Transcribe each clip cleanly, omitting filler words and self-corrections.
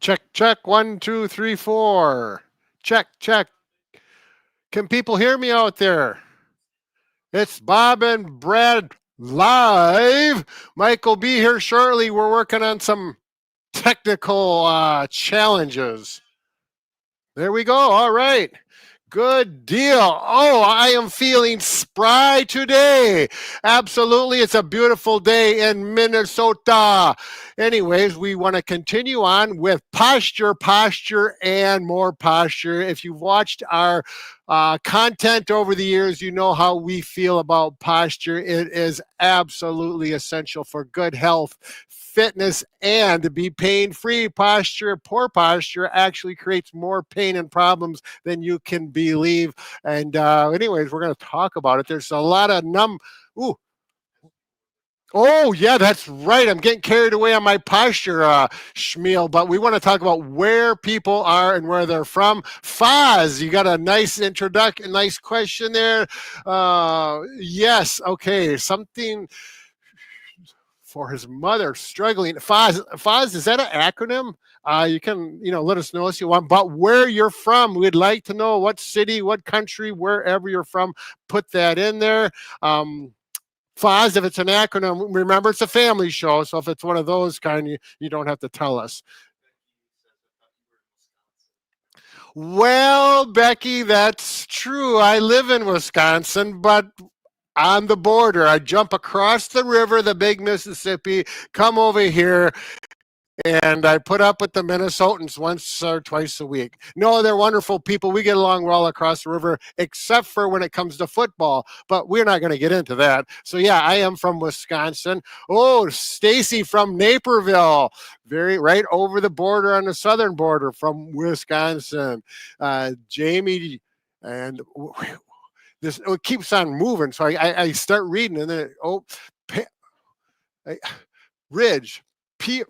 Check, check. 1, 2, 3, 4. Check, check. Can people hear me out there? It's Bob and Brad live. Mike will be here shortly. We're working on some technical challenges. There we go. All right. Good deal. Oh, I am feeling spry today. Absolutely. It's a beautiful day in Minnesota. Anyways, we want to continue on with posture, posture, and more posture. If you've watched our content over the years, you know how we feel about posture. It is absolutely essential for good health, fitness, and to be pain-free. Poor posture actually creates more pain and problems than you can believe. And anyways, we're going to talk about it. There's a lot of Ooh. Oh, yeah, that's right. I'm getting carried away on my posture, Schmiel, but we want to talk about where people are and where they're from. Foz, you got a nice introduction, nice question there. Yes, okay, something for his mother struggling. Foz, is that an acronym? You can, let us know if you want, but where you're from. We'd like to know what city, what country, wherever you're from. Put that in there. Foz, if it's an acronym, remember it's a family show, so if it's one of those kind, you don't have to tell us. Well, Becky, that's true. I live in Wisconsin, but on the border. I jump across the river, the big Mississippi, come over here, and I put up with the Minnesotans once or twice a week. No, they're wonderful people. We get along well across the river, except for when it comes to football. But we're not going to get into that. So yeah, I am from Wisconsin. Oh, Stacy from Naperville, right over the border on the southern border from Wisconsin. Jamie and it keeps on moving. So I start reading, and then Ridge.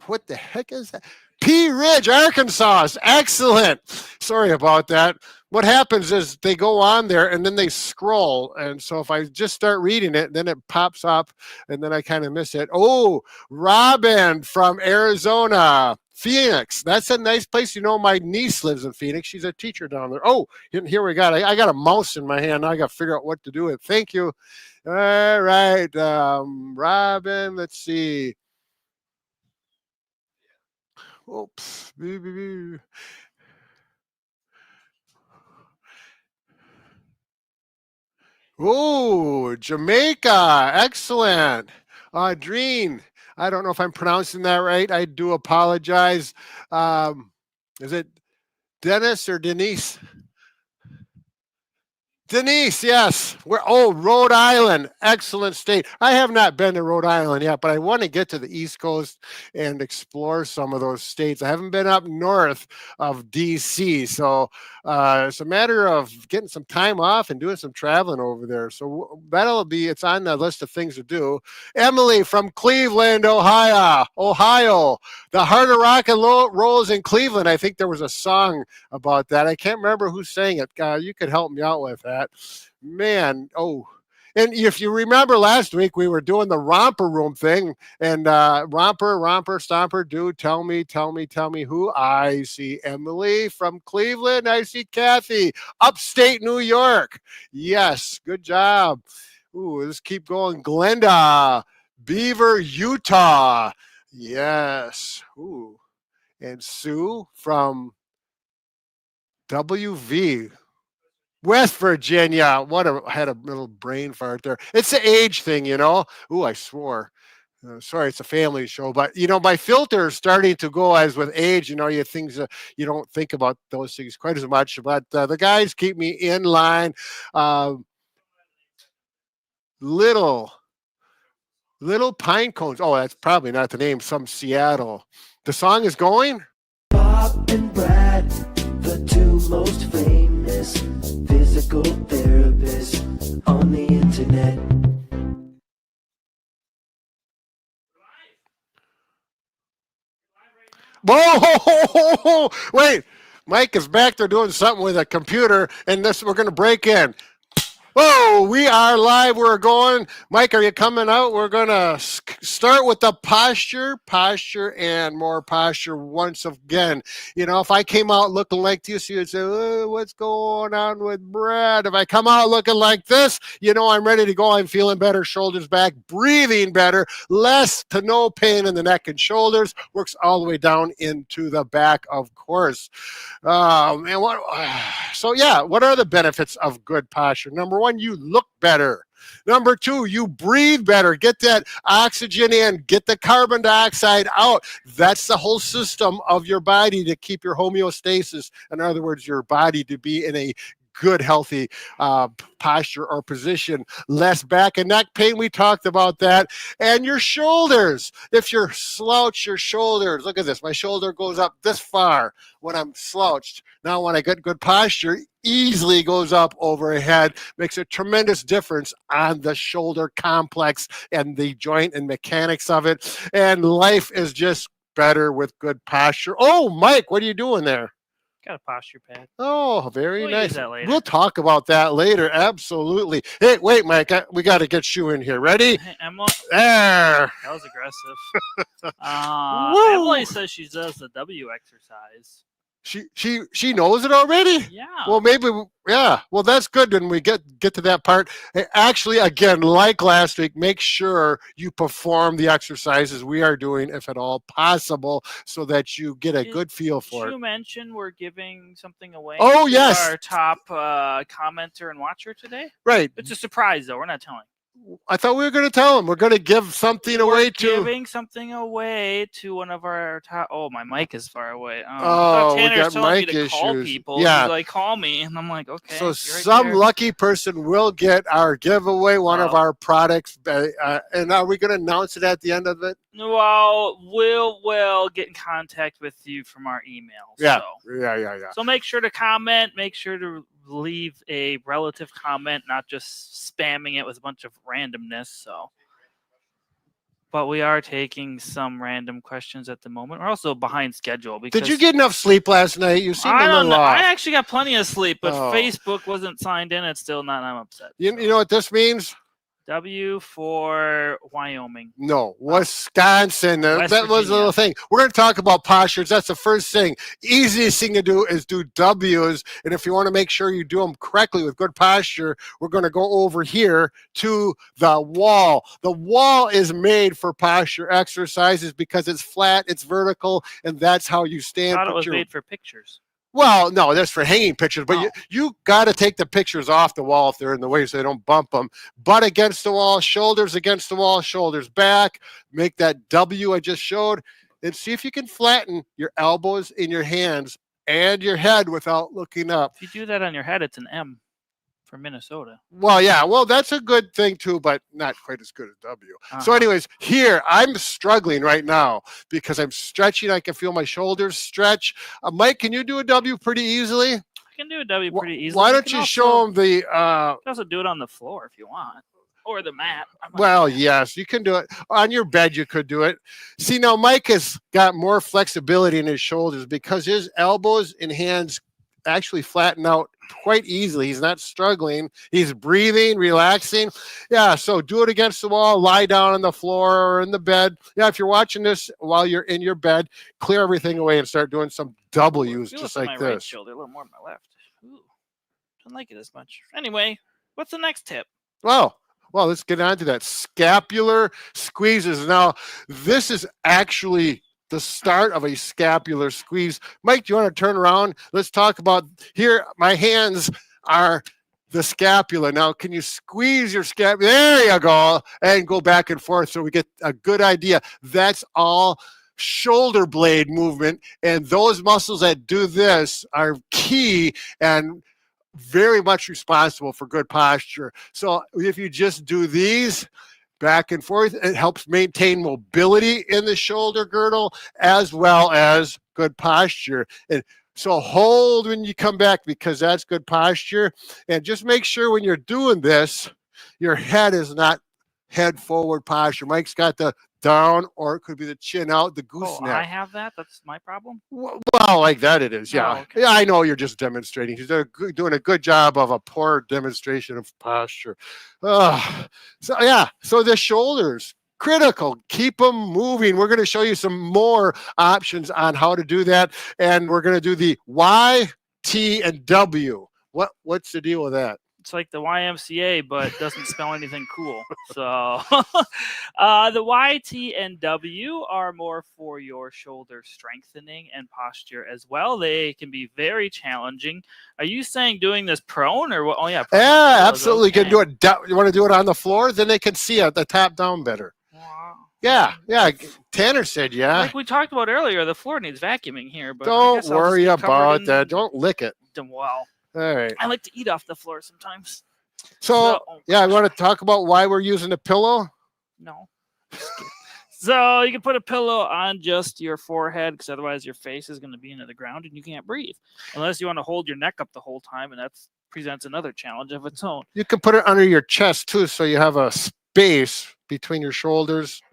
What the heck is that? Pea Ridge, Arkansas. Excellent. Sorry about that. What happens is they go on there and then they scroll. And so if I just start reading it, then it pops up and then I kind of miss it. Oh, Robin from Arizona. Phoenix. That's a nice place. My niece lives in Phoenix. She's a teacher down there. Oh, here we got. I got a mouse in my hand. I got to figure out what to do with it. Thank you. All right, Robin. Let's see. Oops. Oh, Jamaica. Excellent. Audrine. I don't know if I'm pronouncing that right. I do apologize. Is it Dennis or Denise? Denise, yes. Rhode Island, excellent state. I have not been to Rhode Island yet, but I want to get to the East Coast and explore some of those states. I haven't been up north of DC, so it's a matter of getting some time off and doing some traveling over there. So it's on the list of things to do. Emily from Cleveland, Ohio. The Heart of Rock and Roll is in Cleveland. I think there was a song about that. I can't remember who sang it. You could help me out with that. Man, and if you remember last week, we were doing the romper room thing, and romper, stomper, dude, tell me who. I see Emily from Cleveland. I see Kathy, upstate New York. Yes, good job. Ooh, let's keep going. Glenda, Beaver, Utah. Yes. Ooh. And Sue from WV, West Virginia. I had a little brain fart there. It's the age thing, Ooh, I swore. Sorry, it's a family show, but my filter is starting to go as with age. You don't think about those things quite as much. But the guys keep me in line. Little Pine Cones. Oh, that's probably not the name. Some Seattle. The song is going. Bob and Brad, the two most famous physical therapists on the internet. Whoa! Wait, Mike is back there doing something with a computer, and we're going to break in. Whoa, we are live. We're going. Mike, are you coming out? We're going to start with the posture, and more posture once again. You know, if I came out looking like this, you'd say, oh, what's going on with Brad? If I come out looking like this, you know, I'm ready to go. I'm feeling better, shoulders back, breathing better, less to no pain in the neck and shoulders. Works all the way down into the back, of course. And what? So yeah, what are the benefits of good posture? Number one, you look better. Number two, you breathe better. Get that oxygen in, get the carbon dioxide out. That's the whole system of your body to keep your homeostasis. In other words, your body to be in a good, healthy posture or position. Less back and neck pain. We talked about that. And your shoulders. If you slouch your shoulders, look at this. My shoulder goes up this far when I'm slouched. Now, when I get good posture, easily goes up overhead, makes a tremendous difference on the shoulder complex and the joint and mechanics of it. And life is just better with good posture. Oh, Mike, what are you doing there? Got a posture pad. Oh, very We'll nice. use that later. We'll talk about that later. Absolutely. Hey, wait, Mike, we got to get you in here. Ready? Hey, Emma, There. that was aggressive. Woo! Emily says she does the W exercise. She knows it already? Yeah. Well, maybe, yeah. Well, that's good when we get to that part. Actually, again, like last week, make sure you perform the exercises we are doing, if at all possible, so that you get a good feel for you it. mentioned we're giving something away. Oh, to yes. Our top commenter and watcher today. Right. It's a surprise, though. We're not telling. I thought we were going to tell them. We're going to give something away to. Giving something away to one of our top. Oh, my mic is far away. Oh, we Tanner's got telling me mic to call issues. people. Yeah. He's like, call me, and I'm like, okay. So you're right some there. lucky person will get our giveaway, one of our products. And are we going to announce it at the end of it? Well, we'll get in contact with you from our email. Yeah. So. Yeah. So make sure to comment. Make sure to leave a relative comment, not just spamming it with a bunch of randomness. So, but we are taking some random questions at the moment. We're also behind schedule because. Did you get enough sleep last night? You seemed a I don't little know. off. I actually got plenty of sleep, but Oh. Facebook wasn't signed in. It's still not. I'm upset. You know what this means? W for Wyoming. No, Wisconsin. West That was the Virginia. little thing. We're going to talk about postures. That's the first thing. Easiest thing to do is do W's. And if you want to make sure you do them correctly with good posture, we're going to go over here to the wall. The wall is made for posture exercises because it's flat, it's vertical, and that's how you I stand. thought it was made for pictures. Well, no, that's for hanging pictures, but Oh. you got to take the pictures off the wall if they're in the way so they don't bump them. Butt against the wall, shoulders against the wall, shoulders back. Make that W I just showed, and see if you can flatten your elbows in your hands and your head without looking up. If you do that on your head, it's an M for Minnesota. Well, yeah, well, that's a good thing too, but not quite as good as W. So Uh-huh. anyways, here, I'm struggling right now because I'm stretching. I can feel my shoulders stretch. Mike, can you do a W pretty easily? I can do a W pretty easily. Why don't can you also- show them the... You can also do it on the floor if you want, or the mat. Well, yes, you can do it. On your bed, you could do it. See, now Mike has got more flexibility in his shoulders because his elbows and hands actually flatten out quite easily. He's not struggling. He's breathing, relaxing. Yeah, so do it against the wall, lie down on the floor or in the bed. Yeah, if you're watching this while you're in your bed, clear everything away and start doing some W's just like my right this. shoulder, a little more on my left. Ooh, don't like it as much. Anyway, what's the next tip? Well, let's get on to that. Scapular squeezes. Now, this is actually the start of a scapular squeeze. Mike, do you want to turn around? Let's talk about here. My hands are the scapula. Now, can you squeeze your scapula? There you go. And go back and forth so we get a good idea. That's all shoulder blade movement. And those muscles that do this are key and very much responsible for good posture. So if you just do these back and forth, it helps maintain mobility in the shoulder girdle as well as good posture. And so hold when you come back because that's good posture. And just make sure when you're doing this, your head is not head forward posture. Mike's got the down, or it could be the chin out, the Oh, gooseneck. I have that. That's my problem. Well, like that it is. Yeah. Oh, okay. Yeah, I know you're just demonstrating. He's doing a good job of a poor demonstration of posture. So, yeah. So the shoulders, critical. Keep them moving. We're going to show you some more options on how to do that. And we're going to do the Y, T, and W. What's the deal with that? It's like the YMCA, but doesn't spell anything cool. So the Y, T, and W are more for your shoulder strengthening and posture as well. They can be very challenging. Are you saying doing this prone or what? Oh yeah, prone. Yeah, absolutely. You Okay. can do it. You want to do it on the floor? Then they can see it, the top down better. Wow. Yeah. Tanner said, yeah. Like we talked about earlier, the floor needs vacuuming here, but I Don't guess I'll just worry get covered about in that. Don't lick it. Well, All right. I like to eat off the floor sometimes. So, yeah, I want to talk about why we're using a pillow. No. So you can put a pillow on just your forehead because otherwise your face is going to be into the ground and you can't breathe unless you want to hold your neck up the whole time, and that presents another challenge of its own. You can put it under your chest too, so you have a space between your shoulders.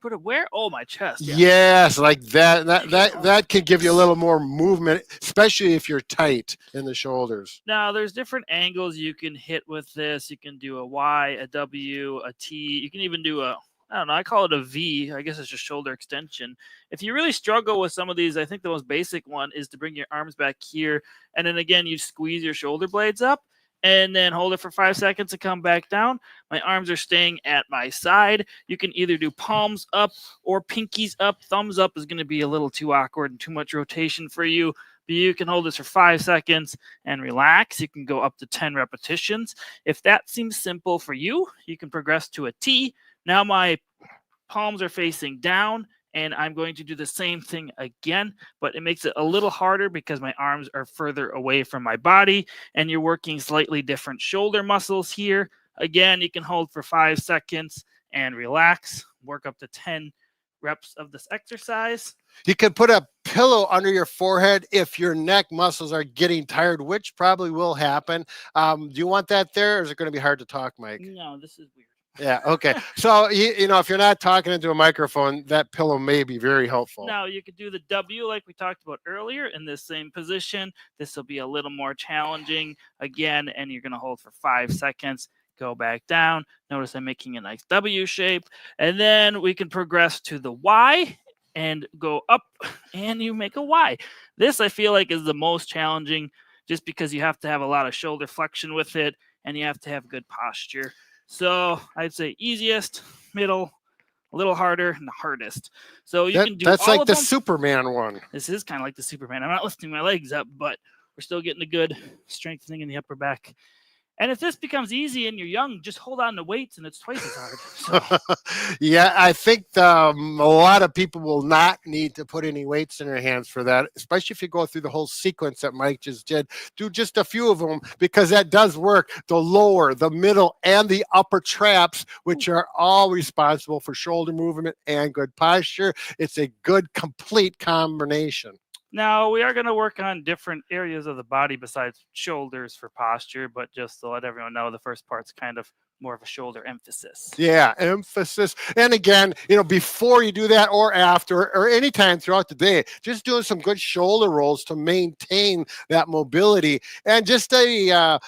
Put it where? Oh, my chest. Yeah. Yes, like that. That can give you a little more movement, especially if you're tight in the shoulders. Now, there's different angles you can hit with this. You can do a Y, a W, a T. You can even do I don't know, I call it a V. I guess it's just shoulder extension. If you really struggle with some of these, I think the most basic one is to bring your arms back here. And then again, you squeeze your shoulder blades up and then hold it for 5 seconds and come back down. My arms are staying at my side. You can either do palms up or pinkies up. Thumbs up is going to be a little too awkward and too much rotation for you. But you can hold this for 5 seconds and relax. You can go up to 10 repetitions. If that seems simple for you, you can progress to a T. Now my palms are facing down, and I'm going to do the same thing again, but it makes it a little harder because my arms are further away from my body, and you're working slightly different shoulder muscles here. Again, you can hold for 5 seconds and relax. Work up to 10 reps of this exercise. You can put a pillow under your forehead if your neck muscles are getting tired, which probably will happen. Do you want that there, or is it going to be hard to talk, Mike? No, this is weird. Yeah. Okay. So, you know, if you're not talking into a microphone, that pillow may be very helpful. Now, you could do the W like we talked about earlier in this same position. This will be a little more challenging again, and you're going to hold for 5 seconds. Go back down. Notice I'm making a nice W shape. And then we can progress to the Y and go up, and you make a Y. This, I feel like, is the most challenging just because you have to have a lot of shoulder flexion with it, and you have to have good posture. So I'd say easiest, middle, a little harder, and the hardest. So you can do that's all like of the them. Superman one. This is kind of like the Superman. I'm not lifting my legs up, but we're still getting a good strengthening in the upper back. And if this becomes easy and you're young, just hold on to weights and it's twice as hard. So, Yeah, I think a lot of people will not need to put any weights in their hands for that, especially if you go through the whole sequence that Mike just did. Do just a few of them because that does work. The lower, the middle, and the upper traps, which are all responsible for shoulder movement and good posture. It's a good, complete combination. now we are going to work on different areas of the body besides shoulders for posture, but just to let everyone know, the first part's kind of more of a shoulder emphasis. Yeah, emphasis. And again, you know, before you do that or after or anytime throughout the day, just doing some good shoulder rolls to maintain that mobility. And just a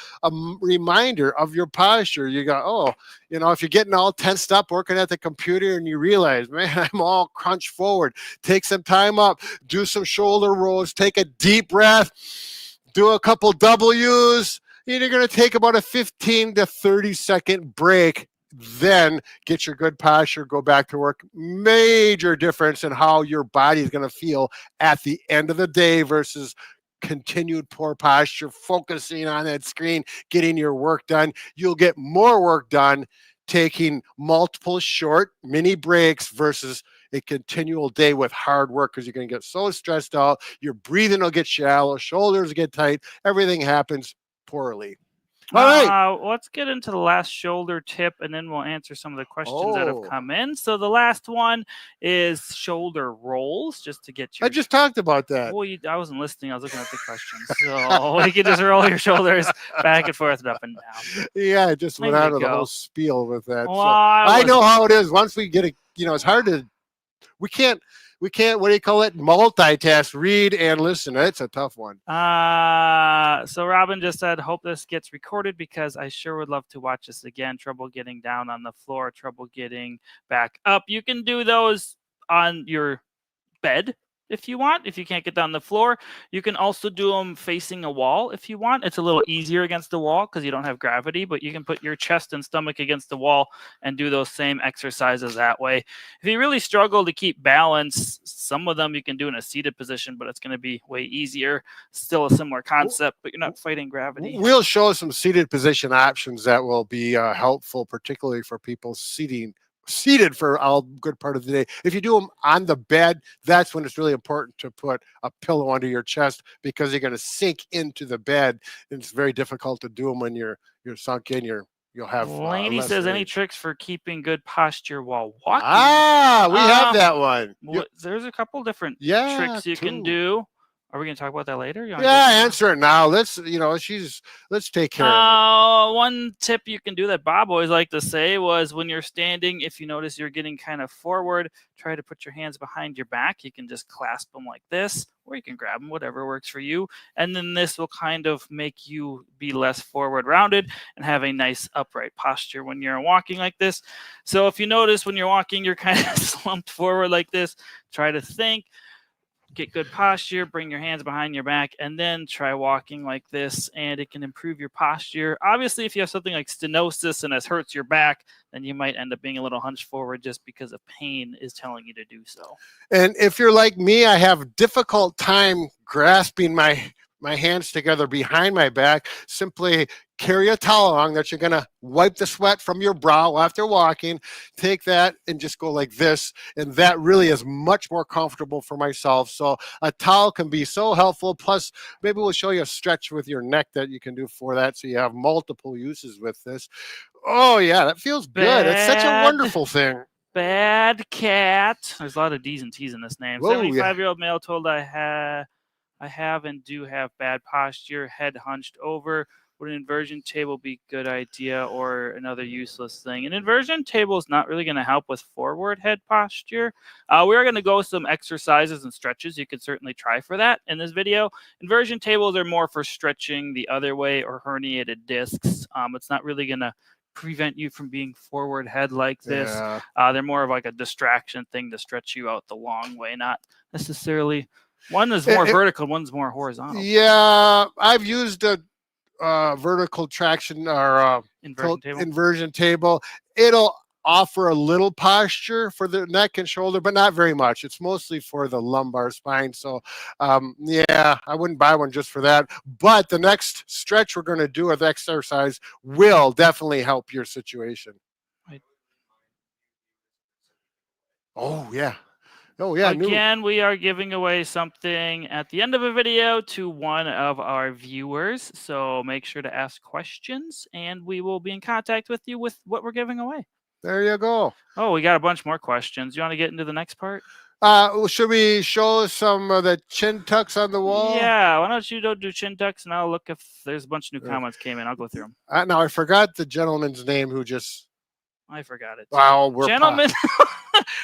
reminder of your posture. You go, oh, you know, if you're getting all tensed up working at the computer and you realize, man, I'm all crunched forward, take some time up, do some shoulder rolls, take a deep breath, do a couple W's. You're going to take about a 15 to 30-second break, then get your good posture, go back to work. Major difference in how your body is going to feel at the end of the day versus continued poor posture, focusing on that screen, getting your work done. You'll get more work done taking multiple short mini breaks versus a continual day with hard work because you're going to get so stressed out. Your breathing will get shallow, shoulders get tight, everything happens poorly. All right. Let's get into the last shoulder tip, and then we'll answer some of the questions that have Oh, come in. So the last one is shoulder rolls, just to get your. I just talked about that. Well, I wasn't listening. I was looking at the questions. So you can just roll your shoulders back and forth and up and down. Yeah, I just went There on you to the whole go. spiel with that. Well, So I know how it is. Once we get it, it's hard to. We can't. What do you call it? Multitask, read and listen. It's a tough one. So Robin just said, hope this gets recorded because I sure would love to watch this again. Trouble getting down on the floor, trouble getting back up. You can do those on your bed if you want. If you can't get down the floor, you can also do them facing a wall if you want. It's a little easier against the wall because you don't have gravity, but you can put your chest and stomach against the wall and do those same exercises that way. If you really struggle to keep balance, some of them you can do in a seated position, but it's going to be way easier. Still a similar concept, but you're not fighting gravity. We'll show some seated position options that will be helpful, particularly for people seated for a good part of the day. If you do them on the bed, that's when it's really important to put a pillow under your chest because you're going to sink into the bed. And it's very difficult to do them when you're sunk in. You'll have. Laney says, any tricks for keeping good posture while walking? We have that one. There's a couple different Yeah, tricks you can do. Are we going to talk about that later? Yeah, answer it now. Let's take care of it. One tip you can do that Bob always liked to say was when you're standing, if you notice you're getting kind of forward, try to put your hands behind your back. You can just clasp them like this, or you can grab them, whatever works for you. And then this will kind of make you be less forward rounded and have a nice upright posture when you're walking like this. So if you notice when you're walking, you're kind of slumped forward like this, try to think. Get good posture, bring your hands behind your back, and then try walking like this, and it can improve your posture. Obviously, if you have something like stenosis and this hurts your back, then you might end up being a little hunched forward just because of pain is telling you to do so. And if you're like me, I have difficult time grasping my hands together behind my back. Simply carry a towel along that you're going to wipe the sweat from your brow after walking. Take that and just go like this. And that really is much more comfortable for myself. So a towel can be so helpful. Plus, maybe we'll show you a stretch with your neck that you can do for that. So you have multiple uses with this. Oh, yeah, that feels good. It's such a wonderful thing. Bad cat. There's a lot of D's and T's in this name. 75-year-old male told I have and do have bad posture, head hunched over. Would an inversion table be a good idea or another useless thing? An inversion table is not really going to help with forward head posture. We are going to go with some exercises and stretches. You could certainly try for that in this video. Inversion tables are more for stretching the other way or herniated discs. It's not really going to prevent you from being forward head like this. Yeah. They're more of like a distraction thing to stretch you out the long way, not necessarily. One is more vertical, one's more horizontal. Yeah, I've used a vertical traction or inversion table. It'll offer a little posture for the neck and shoulder, but not very much. It's mostly for the lumbar spine. So yeah, I wouldn't buy one just for that. But the next stretch we're going to do with exercise will definitely help your situation. Oh, yeah. Oh, yeah. Again, we are giving away something at the end of a video to one of our viewers. So make sure to ask questions, and we will be in contact with you with what we're giving away. There you go. Oh, we got a bunch more questions. You want to get into the next part? Should we show some of the chin tucks on the wall? Yeah, why don't you do chin tucks, and I'll look if there's a bunch of new comments came in. I'll go through them. Now, I forgot the gentleman's name who just... I forgot it. Wow, gentlemen,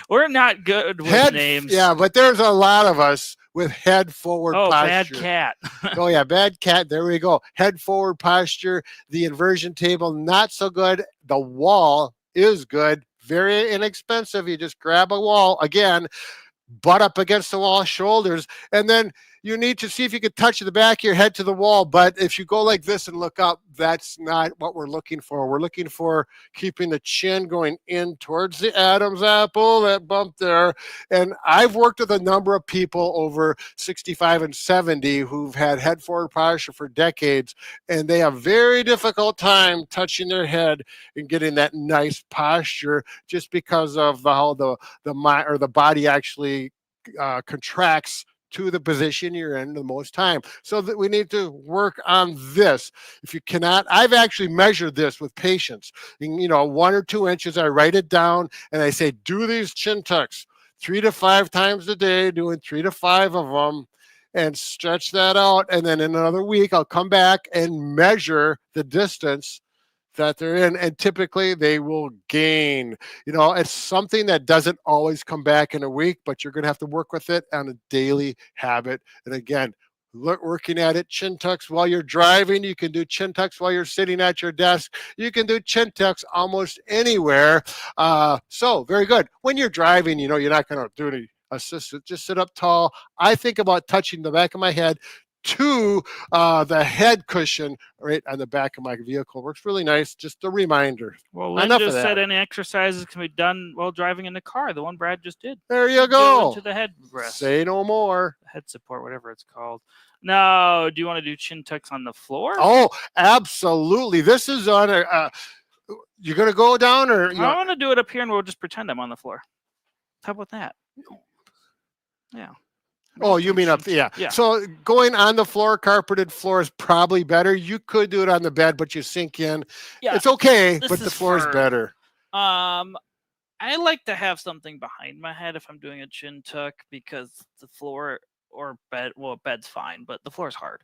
we're not good with names. Yeah, but there's a lot of us with head forward posture. Bad cat. Oh, yeah, bad cat. There we go. Head forward posture. The inversion table, not so good. The wall is good. Very inexpensive. You just grab a wall, again, butt up against the wall, shoulders, and then you need to see if you can touch the back of your head to the wall. But if you go like this and look up, that's not what we're looking for. We're looking for keeping the chin going in towards the Adam's apple, that bump there. And I've worked with a number of people over 65 and 70 who've had head forward posture for decades, and they have very difficult time touching their head and getting that nice posture just because of how the body actually contracts to the position you're in the most time. So that we need to work on this. If you cannot, I've actually measured this with patients. 1 or 2 inches, I write it down and I say, do these chin tucks 3 to 5 times a day, doing 3 to 5 of them, and stretch that out. And then in another week, I'll come back and measure the distance that they're in, and typically they will gain. It's something that doesn't always come back in a week, but you're going to have to work with it on a daily habit. And again, working at it, chin tucks while you're driving. You can do chin tucks while you're sitting at your desk. You can do chin tucks almost anywhere. So very good. When you're driving, you're not going to do any assisted. Just sit up tall. I think about touching the back of my head to the head cushion right on the back of my vehicle. Works really nice. Just a reminder. Well, Lynn Enough of just said that. any exercises can be done while driving in the car. The one Brad just did. There you go. To the head rest. Say no more. Head support, whatever it's called. Now, do you want to do chin tucks on the floor? Oh, absolutely. This is on a. You're gonna go down, or I want to do it up here, and we'll just pretend I'm on the floor. How about that? Yeah. Oh, you mean up? Yeah. So going on the floor, carpeted floor is probably better. You could do it on the bed, but you sink in. Yeah, it's okay, this but the is floor is firm. better. I like to have something behind my head if I'm doing a chin tuck, because the floor or bed, well, bed's fine, but the floor is hard.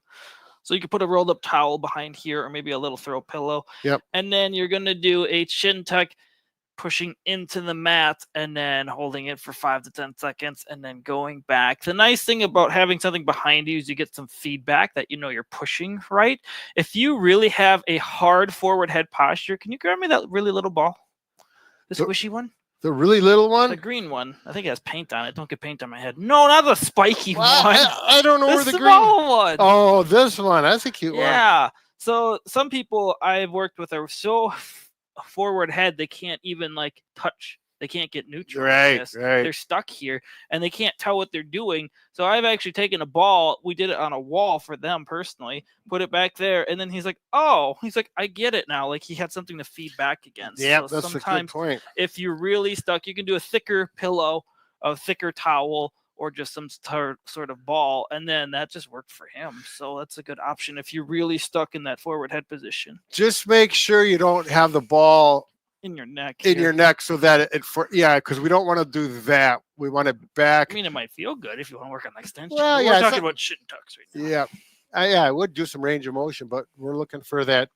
So you could put a rolled up towel behind here, or maybe a little throw pillow. Yep. And then you're gonna do a chin tuck, pushing into the mat and then holding it for 5 to 10 seconds and then going back. The nice thing about having something behind you is you get some feedback that you're pushing right. If you really have a hard forward head posture, can you grab me that really little ball? The squishy one? The really little one? The green one. I think it has paint on it. Don't get paint on my head. No, not the spiky one. I don't know where the green one. Oh, this one. That's a cute one. Yeah. So some people I've worked with are so forward head they can't even touch. They can't get neutral. Right. They're stuck here and they can't tell what they're doing. So I've actually taken a ball. We did it on a wall for them personally, put it back there, and then he's like, I get it now. Like he had something to feed back against. Yeah, so that's a good point. If you're really stuck, you can do a thicker pillow, a thicker towel, or just some sort of ball, and then that just worked for him. So that's a good option if you're really stuck in that forward head position. Just make sure you don't have the ball in your neck. Your neck, so that because we don't want to do that. We want it back. I mean, it might feel good if you want to work on extension. Well, we're talking about chin tucks right now. Yeah, I would do some range of motion, but we're looking for that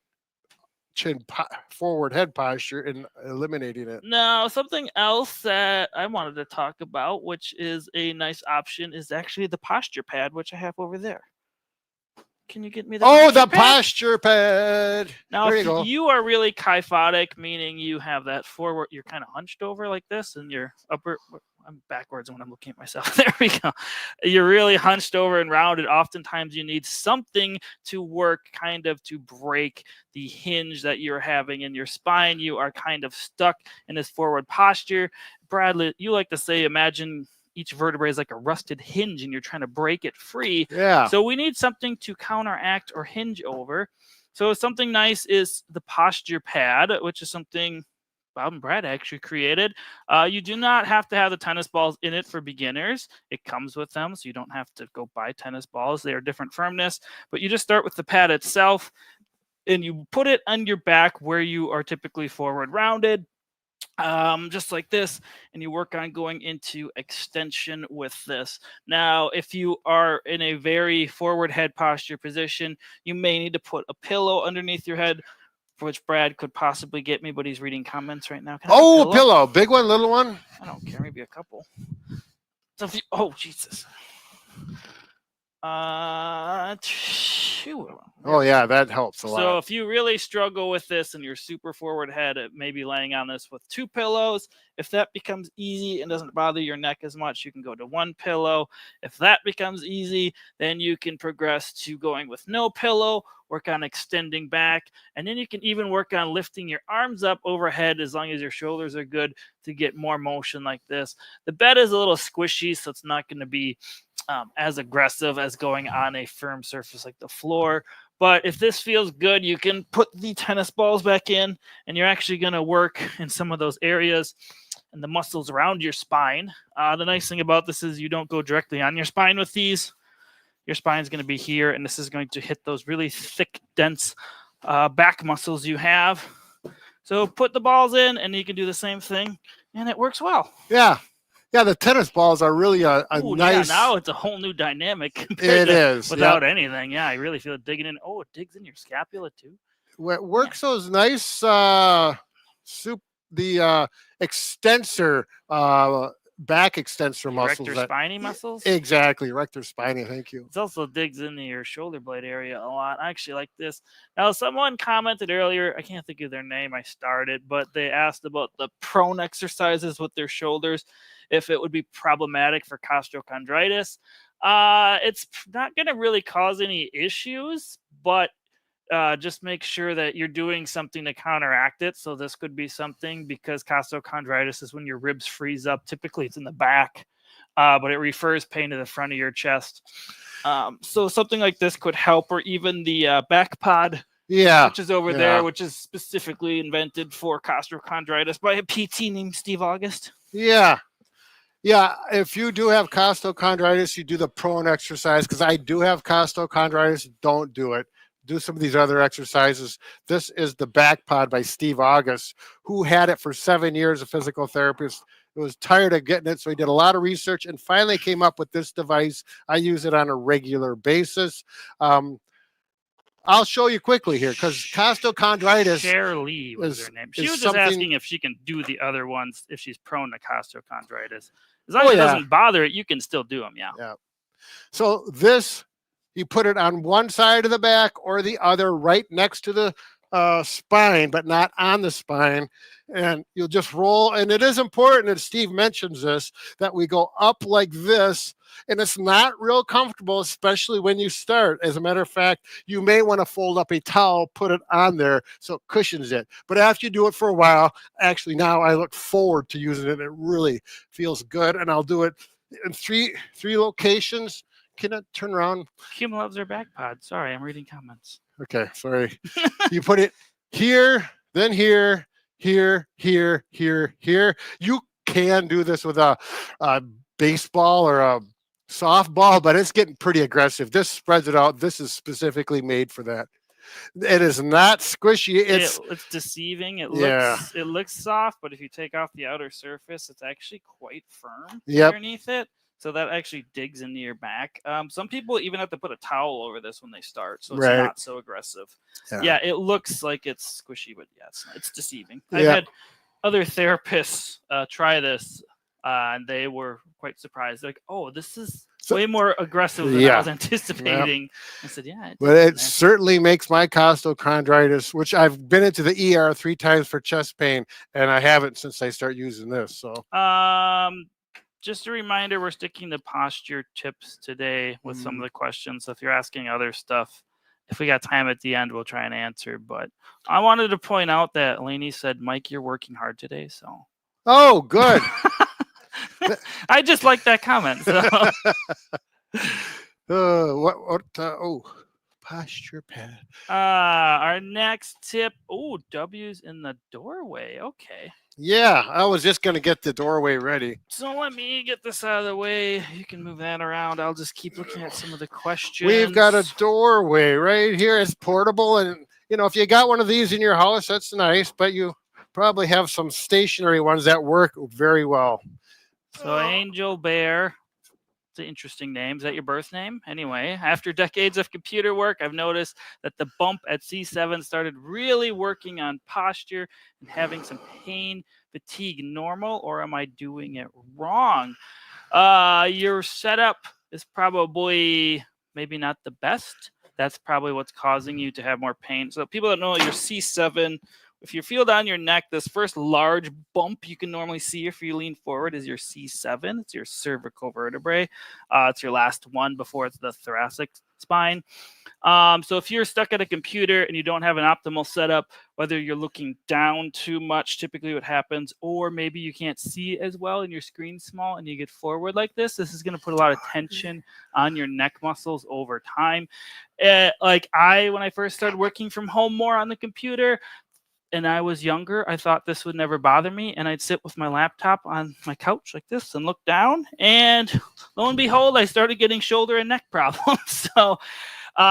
chin forward head posture and eliminating it. Now, something else that I wanted to talk about, which is a nice option, is actually the posture pad, which I have over there. Can you get me the posture pad? Now, if you are really kyphotic, meaning you have that forward, you're kind of hunched over like this, and your upper, I'm backwards when I'm looking at myself. There we go. You're really hunched over and rounded. Oftentimes you need something to work kind of to break the hinge that you're having in your spine. You are kind of stuck in this forward posture. Bradley, you like to say, imagine each vertebrae is like a rusted hinge and you're trying to break it free. Yeah. So we need something to counteract or hinge over. So something nice is the posture pad, which is something Bob and Brad actually created. You do not have to have the tennis balls in it for beginners. It comes with them, so you don't have to go buy tennis balls. They are different firmness, but you just start with the pad itself and you put it on your back where you are typically forward rounded. Just like this, and you work on going into extension with this. Now, if you are in a very forward head posture position, you may need to put a pillow underneath your head, for which Brad could possibly get me, but he's reading comments right now. A pillow. Big one, little one? I don't care, maybe a couple. So if you, oh, Jesus. Oh yeah, that helps a lot. So if you really struggle with this and you're super forward head, maybe laying on this with 2 pillows. If that becomes easy and doesn't bother your neck as much, you can go to 1 pillow. If that becomes easy, then you can progress to going with no pillow, work on extending back, and then you can even work on lifting your arms up overhead as long as your shoulders are good to get more motion like this. The bed is a little squishy, so it's not going to be as aggressive as going on a firm surface like the floor. But if this feels good, you can put the tennis balls back in, and you're actually going to work in some of those areas. and the muscles around your spine. The nice thing about this is you don't go directly on your spine with these. Your spine is going to be here, and this is going to hit those really thick, dense back muscles you have. So put the balls in, and you can do the same thing, and it works well. Yeah. Yeah, the tennis balls are really a Ooh, nice. Yeah, now it's a whole new dynamic It compared to is. without anything. Yeah, I really feel it digging in. Oh, it digs in your scapula too. What works those nice the extensor back extensor muscles. Erector spiny muscles. Exactly, erector spiny. Thank you. It also digs into your shoulder blade area a lot. I actually like this. Now, someone commented earlier, I can't think of their name, I started, but they asked about the prone exercises with their shoulders, if it would be problematic for costochondritis. It's not going to really cause any issues, but just make sure that you're doing something to counteract it. So this could be something, because costochondritis is when your ribs freeze up. Typically, it's in the back, but it refers pain to the front of your chest. So something like this could help, or even the back pod, which is over there, which is specifically invented for costochondritis by a PT named Steve August. Yeah. Yeah, if you do have costochondritis, you do the prone exercise, because I do have costochondritis. Don't do it. Do some of these other exercises. This is the back pod by Steve August, who had it for 7 years, a physical therapist. He was tired of getting it, so he did a lot of research and finally came up with this device. I use it on a regular basis. I'll show you quickly here, because costochondritis. Cher Lee was her name. She was just asking if she can do the other ones if she's prone to costochondritis. As long as it doesn't bother it, you can still do them. Yeah. So this, you put it on one side of the back or the other, right next to the spine, but not on the spine. And you'll just roll. And it is important, and Steve mentions this, that we go up like this. And it's not real comfortable, especially when you start. As a matter of fact, you may want to fold up a towel, put it on there so it cushions it. But after you do it for a while, actually now I look forward to using it. It really feels good. And I'll do it in three locations. Can it turn around? Kim loves her back pod. Sorry, I'm reading comments. Okay, sorry. You put it here, then here, here, here, here, here. You can do this with a baseball or a softball, but it's getting pretty aggressive. This spreads it out. This is specifically made for that. It is not squishy. It's deceiving. It looks soft, but if you take off the outer surface, it's actually quite firm underneath it. So that actually digs into your back. Some people even have to put a towel over this when they start, so it's not so aggressive. Yeah, it looks like it's squishy, but it's deceiving. I've had other therapists try this, and they were quite surprised. Like, oh, this is way more aggressive than I was anticipating. I said, but it certainly makes my costochondritis, which I've been into the ER 3 times for chest pain, and I haven't since I start using this. So, just a reminder, we're sticking to posture tips today with some of the questions. So if you're asking other stuff, if we got time at the end, we'll try and answer. But I wanted to point out that Lainey said, Mike, you're working hard today. So. Oh, good. I just like that comment. So. Posture pad. Our next tip. Oh, W's in the doorway. Okay. Yeah, I was just going to get the doorway ready. So let me get this out of the way. You can move that around. I'll just keep looking at some of the questions. We've got a doorway right here. It's portable. And, if you got one of these in your house, that's nice. But you probably have some stationary ones that work very well. So Angel Bear. It's an interesting name. Is that your birth name? Anyway, after decades of computer work, I've noticed that the bump at C7 started really working on posture and having some pain, fatigue. Normal, or am I doing it wrong? Your setup is probably maybe not the best. That's probably what's causing you to have more pain. So people that know your C7, if you feel down your neck, this first large bump you can normally see if you lean forward is your C7. It's your cervical vertebrae. It's your last one before it's the thoracic spine. So if you're stuck at a computer and you don't have an optimal setup, whether you're looking down too much, typically what happens, or maybe you can't see as well and your screen's small and you get forward like this is going to put a lot of tension on your neck muscles over time. When I first started working from home more on the computer, and I was younger, I thought this would never bother me, and I'd sit with my laptop on my couch like this and look down, and lo and behold, I started getting shoulder and neck problems. So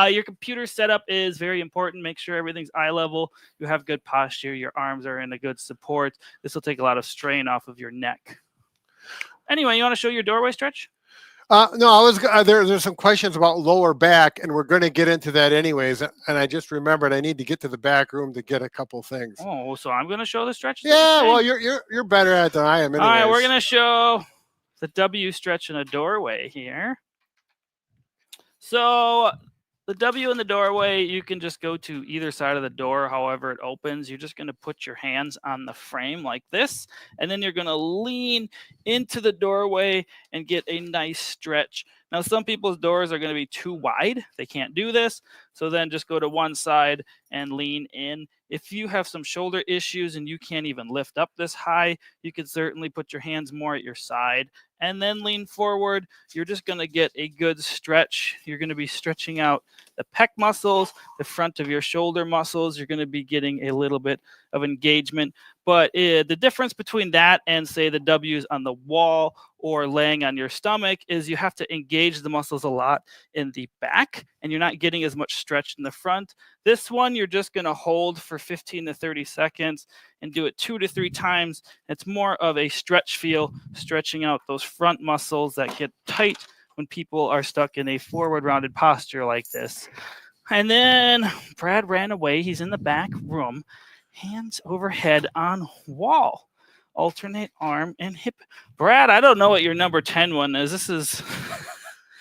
your computer setup is very important. Make sure everything's eye level. You have good posture. Your arms are in a good support. This will take a lot of strain off of your neck. Anyway, you want to show your doorway stretch? No, I was there's some questions about lower back, and we're going to get into that anyways. And I just remembered I need to get to the back room to get a couple things. Oh, so I'm going to show the stretch? Yeah, well, you're better at it than I am. Anyways. All right, we're going to show the W stretch in a doorway here. So the W in the doorway, you can just go to either side of the door, however it opens. You're just going to put your hands on the frame like this, and then you're going to lean into the doorway and get a nice stretch. Now, some people's doors are going to be too wide. They can't do this. So then just go to one side and lean in. If you have some shoulder issues and you can't even lift up this high, you can certainly put your hands more at your side and then lean forward. You're just going to get a good stretch. You're going to be stretching out the pec muscles, the front of your shoulder muscles. You're going to be getting a little bit of engagement. But the difference between that and, say, the W's on the wall or laying on your stomach is you have to engage the muscles a lot in the back, and you're not getting as much stretch in the front. This one, you're just going to hold for 15 to 30 seconds and do it 2 to 3 times. It's more of a stretch feel, stretching out those front muscles that get tight when people are stuck in a forward rounded posture like this. And then Brad ran away. He's in the back room. Hands overhead on wall. Alternate arm and hip. Brad, I don't know what your number 10 one is. This is...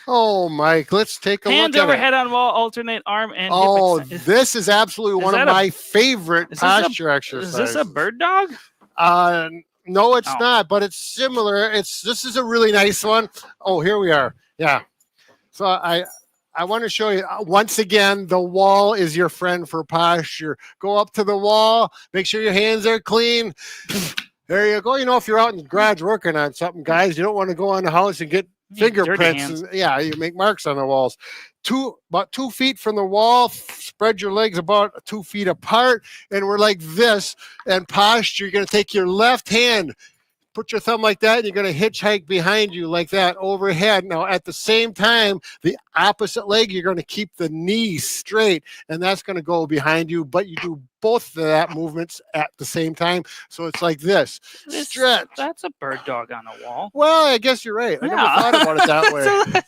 Oh, Mike, let's take a look at it. Hands overhead on wall, alternate arm and hip. Hip. This is absolutely one of my favorite posture exercises. Is this a bird dog? No, it's not, but it's similar. This is a really nice one. Oh, here we are. Yeah. So I want to show you once again, the wall is your friend for posture. Go up to the wall, make sure your hands are clean. There you go. You know, if you're out in the garage working on something, guys, you don't want to go in the house and get fingerprints. Yeah, you make marks on the walls. About 2 feet from the wall, spread your legs about 2 feet apart, and we're like this. And posture, you're going to take your left hand, put your thumb like that, and you're going to hitchhike behind you like that overhead. Now, at the same time, the opposite leg, you're going to keep the knee straight, and that's going to go behind you, but you do both of that movements at the same time. So it's like this. Stretch. That's a bird dog on a wall. Well, I guess you're right. I never thought about it that way.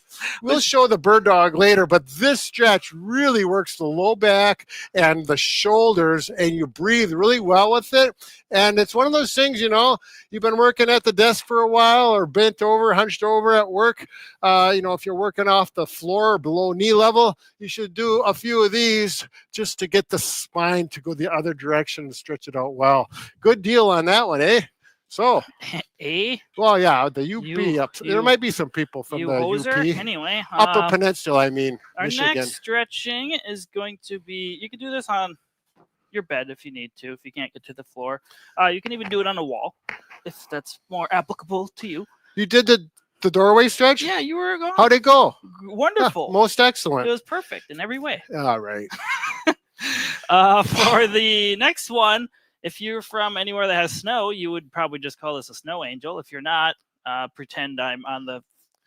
We'll show the bird dog later, but this stretch really works the low back and the shoulders, and you breathe really well with it. And it's one of those things, you know, you've been working at the desk for a while or bent over, hunched over at work. You know, if you're working off the floor below knee level, you should do a few of these just to get the spine to go the other direction and stretch it out well. Good deal on that one, eh? So, well, yeah, the UP. There might be some people from the hoser. UP. Anyway, Upper Peninsula, I mean, our Michigan. next stretching is going to be, you can do this on your bed if you need to, if you can't get to the floor. You can even do it on a wall if that's more applicable to you. You did the doorway stretch? Yeah, you were going. How'd it go? Wonderful. Most excellent. It was perfect in every way. All right. For the next one, if you're from anywhere that has snow, you would probably just call this a snow angel. If you're not, pretend I'm on the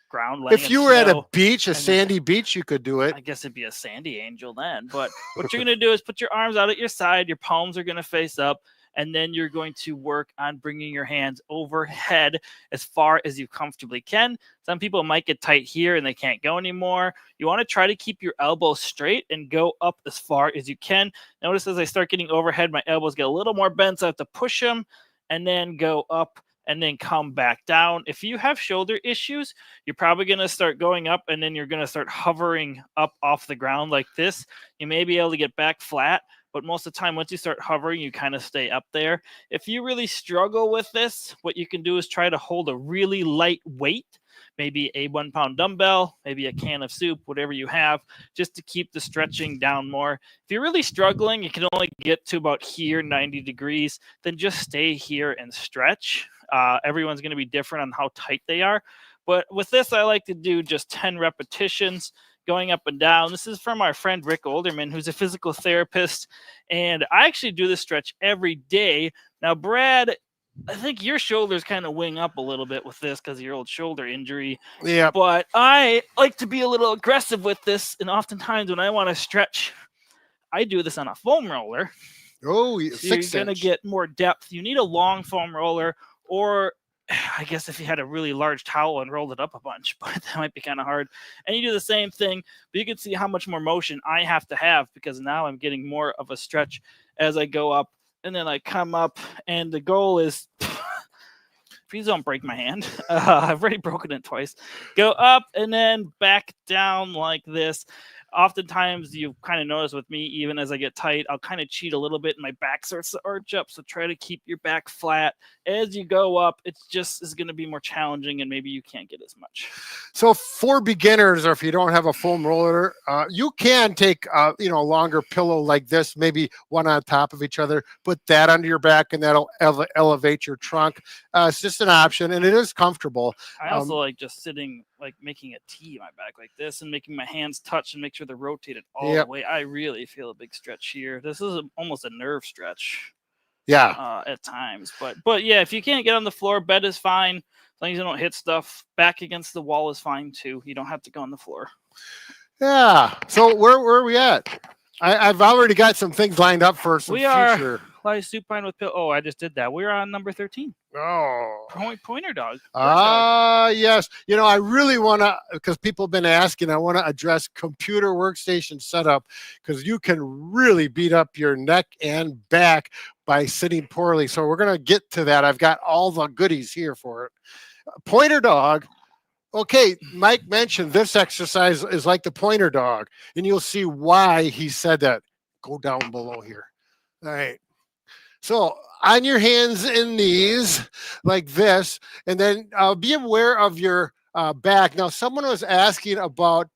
ground. If you were at a beach, a sandy beach, you could do it. I guess it'd be a sandy angel then. But what you're going to do is put your arms out at your side. Your palms are going to face up. And then you're going to work on bringing your hands overhead as far as you comfortably can. Some people might get tight here and they can't go anymore. You want to try to keep your elbows straight and go up as far as you can. Notice as I start getting overhead, my elbows get a little more bent, so I have to push them and then go up and then come back down. If you have shoulder issues, you're probably going to start going up and then you're going to start hovering up off the ground like this. You may be able to get back flat, but most of the time, once you start hovering, you kind of stay up there. If you really struggle with this, what you can do is try to hold a really light weight, maybe a 1 pound dumbbell, maybe a can of soup, whatever you have, just to keep the stretching down more. If you're really struggling, you can only get to about here, 90 degrees, then just stay here and stretch. Everyone's going to be different on how tight they are. But with this, I like to do just 10 repetitions. going up and down. This is from our friend Rick Olderman, who's a physical therapist. And I actually do this stretch every day. Now, Brad, I think your shoulders kind of wing up a little bit with this because of your old shoulder injury. Yeah. But I like to be a little aggressive with this. And oftentimes when I want to stretch, I do this on a foam roller. Oh, So you're 6 going to inch. get more depth. You need a long foam roller, or I guess if you had a really large towel and rolled it up a bunch, but that might be kind of hard. And you do the same thing, but you can see how much more motion I have to have because now I'm getting more of a stretch as I go up. And then I come up, and the goal is, please don't break my hand. I've already broken it twice. Go up and then back down like this. Oftentimes, you kind of notice with me, even as I get tight, I'll kind of cheat a little bit and my back starts to arch up. So try to keep your back flat. As you go up, it's just is going to be more challenging and maybe you can't get as much. So for beginners, or if you don't have a foam roller, you can take a longer pillow like this, maybe one on top of each other, put that under your back, and that'll elevate your trunk. It's just an option, and it is comfortable. I also like just sitting, like making a T in my back like this and making my hands touch and make sure they're rotated all the way. I really feel a big stretch here. This is almost a nerve stretch. Yeah. At times. But yeah, if you can't get on the floor, bed is fine. As long as you don't hit stuff. Back against the wall is fine too. You don't have to go on the floor. Yeah. So where are we at? I've already got some things lined up for some future. Lie supine with pillow. Oh, I just did that. We're on number 13. Oh. Pointer dog. Yes. I really want to, because people have been asking, I want to address computer workstation setup, because you can really beat up your neck and back by sitting poorly. So we're going to get to that. I've got all the goodies here for it. Pointer dog. Okay, Mike mentioned this exercise is like the pointer dog, and you'll see why he said that. Go down below here. All right. So on your hands and knees like this, and then be aware of your back. Now, someone was asking about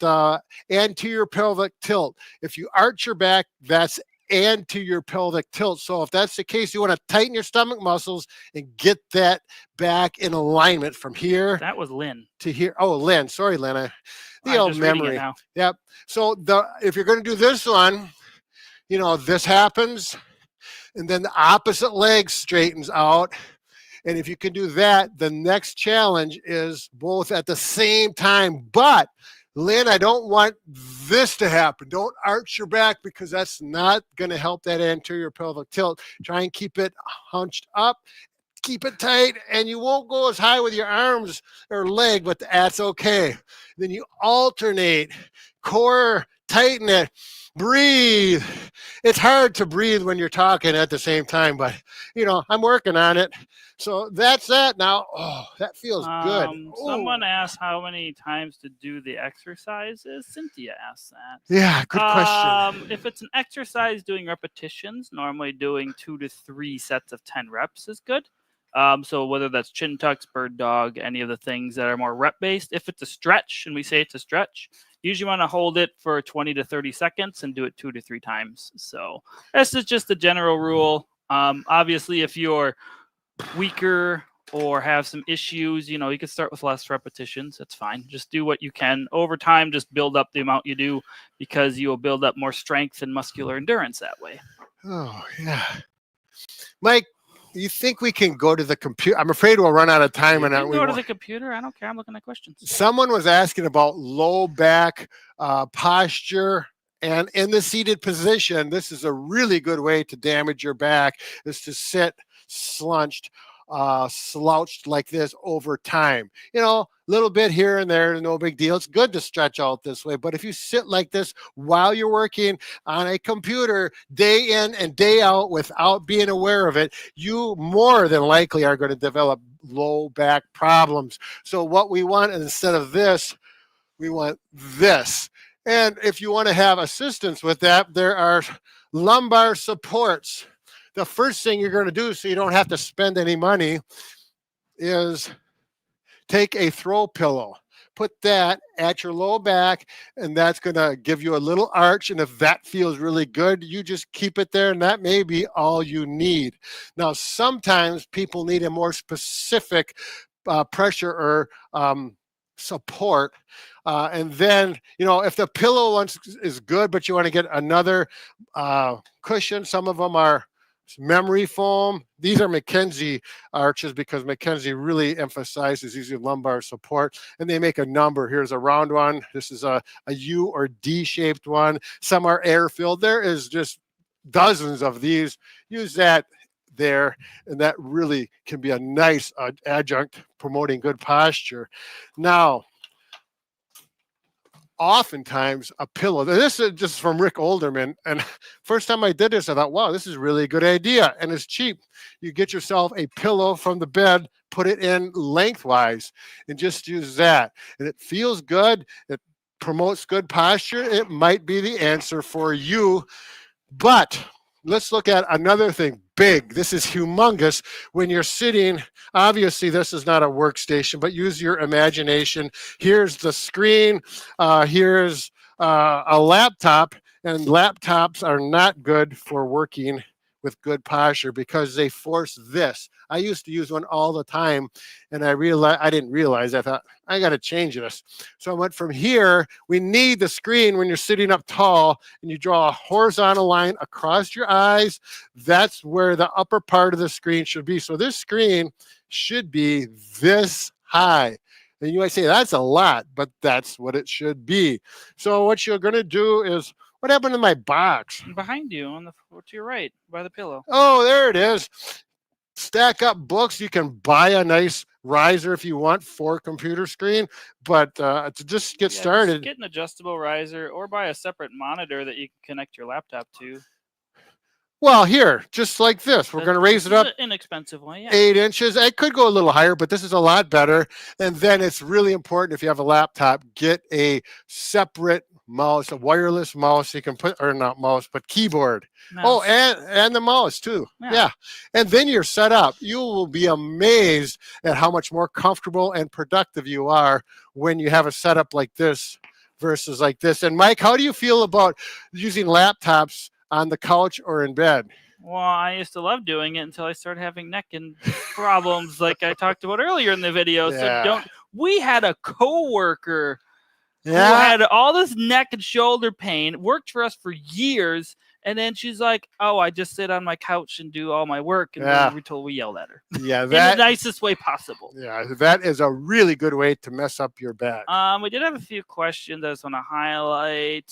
anterior pelvic tilt. If you arch your back, that's anterior pelvic tilt. So if that's the case, you want to tighten your stomach muscles and get that back in alignment from here. That was Lynn. To here. Oh, Lynn. Sorry, Lynn. The old memory. Now. Yep. So if you're going to do this one, this happens, and then the opposite leg straightens out. And if you can do that, the next challenge is both at the same time. But Lynn, I don't want this to happen. Don't arch your back, because that's not going to help that anterior pelvic tilt. Try and keep it hunched up. Keep it tight, and you won't go as high with your arms or leg, but that's okay. Then you alternate. Core, tighten it. Breathe. It's hard to breathe when you're talking at the same time, but I'm working on it. So that's that. Now, that feels good. Someone asked how many times to do the exercises. Cynthia asked that. Yeah, good question. If it's an exercise doing repetitions, normally doing 2 to 3 sets of 10 reps is good. So whether that's chin tucks, bird dog, any of the things that are more rep based. If it's a stretch, and we say it's a stretch, usually want to hold it for 20 to 30 seconds and do it 2 to 3 times. So this is just the general rule. Obviously, if you're weaker or have some issues, you can start with less repetitions. That's fine. Just do what you can. Over time, just build up the amount you do, because you will build up more strength and muscular endurance that way. Oh, yeah. Mike, you think we can go to the computer? I'm afraid we'll run out of time. You can go to the computer. I don't care. I'm looking at questions. Someone was asking about low back posture. And in the seated position, this is a really good way to damage your back, is to sit slouched like this over time. Little bit here and there, no big deal. It's good to stretch out this way. But if you sit like this while you're working on a computer day in and day out without being aware of it, you more than likely are going to develop low back problems. So what we want, instead of this, we want this. And if you want to have assistance with that, there are lumbar supports. The first thing you're going to do, so you don't have to spend any money, is take a throw pillow. Put that at your low back, and that's going to give you a little arch. And if that feels really good, you just keep it there, and that may be all you need. Now, sometimes people need a more specific pressure or support. And then, if the pillow one is good, but you want to get another cushion, some of them are memory foam. These are McKenzie arches because McKenzie really emphasizes using lumbar support, and they make a number. Here's a round one. This is a U or D shaped one. Some are air filled. There is just dozens of these. Use that there, and that really can be a nice adjunct promoting good posture. Now, oftentimes a pillow, this is just from Rick Olderman, and first time I did this I thought, wow, this is really a good idea, and it's cheap. You get yourself a pillow from the bed, put it in lengthwise, and just use that, and it feels good. It promotes good posture. It might be the answer for you. But let's look at another thing big. This is humongous. When you're sitting, obviously this is not a workstation, but use your imagination. Here's the screen. Here's a laptop, and laptops are not good for working with good posture because they force this. I used to use one all the time, and I didn't realize. I thought, I got to change this. So I went from here. We need the screen when you're sitting up tall, and you draw a horizontal line across your eyes. That's where the upper part of the screen should be. So this screen should be this high. And you might say, that's a lot, but that's what it should be. So what you're going to do is, what happened to my box? Behind you, to your right, by the pillow. Oh, there it is. Stack up books. You can buy a nice riser if you want for computer screen, but to just get started, just get an adjustable riser or buy a separate monitor that you can connect your laptop to. Well, here, just like this, we're going to raise it up an inexpensive one, 8 inches. I could go a little higher, but this is a lot better. And then it's really important, if you have a laptop, get a separate mouse, a wireless mouse. You can put, or not mouse, but keyboard. Mouse. Oh, and the mouse too. Yeah. And then you're set up. You will be amazed at how much more comfortable and productive you are when you have a setup like this versus like this. And Mike, how do you feel about using laptops on the couch or in bed? Well, I used to love doing it until I started having neck and problems like I talked about earlier in the video. Yeah. So we had a coworker who had all this neck and shoulder pain, worked for us for years, and then she's like, oh, I just sit on my couch and do all my work. And then we yelled at her. Yeah, in the nicest way possible. Yeah, that is a really good way to mess up your back. We did have a few questions I just want to highlight.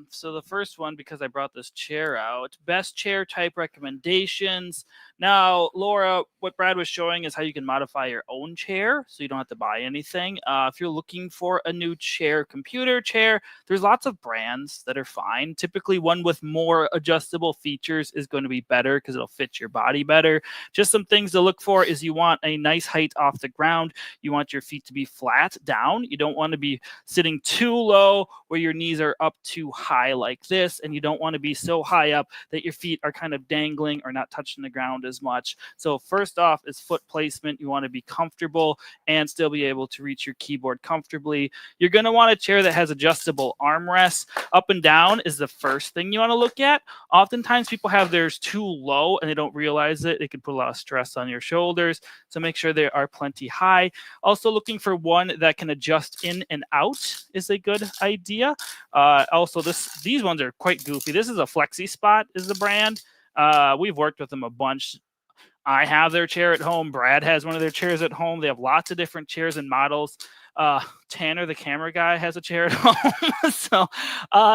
So the first one, because I brought this chair out, best chair type recommendations. Now, Laura, what Brad was showing is how you can modify your own chair so you don't have to buy anything. If you're looking for a new chair, computer chair, there's lots of brands that are fine. Typically, one with more adjustable features is going to be better because it'll fit your body better. Just some things to look for is you want a nice height off the ground. You want your feet to be flat down. You don't want to be sitting too low where your knees are up too high like this, and you don't want to be so high up that your feet are kind of dangling or not touching the ground as much. So first off is foot placement. You want to be comfortable and still be able to reach your keyboard comfortably. You're going to want a chair that has adjustable armrests. Up and down is the first thing you want to look at. Oftentimes people have theirs too low and they don't realize it. It can put a lot of stress on your shoulders. So make sure they are plenty high. Also looking for one that can adjust in and out is a good idea. Also, these ones are quite goofy. This is a Flexi Spot is the brand. We've worked with them a bunch. I have their chair at home. Brad has one of their chairs at home. They have lots of different chairs and models. Tanner, the camera guy, has a chair at home. So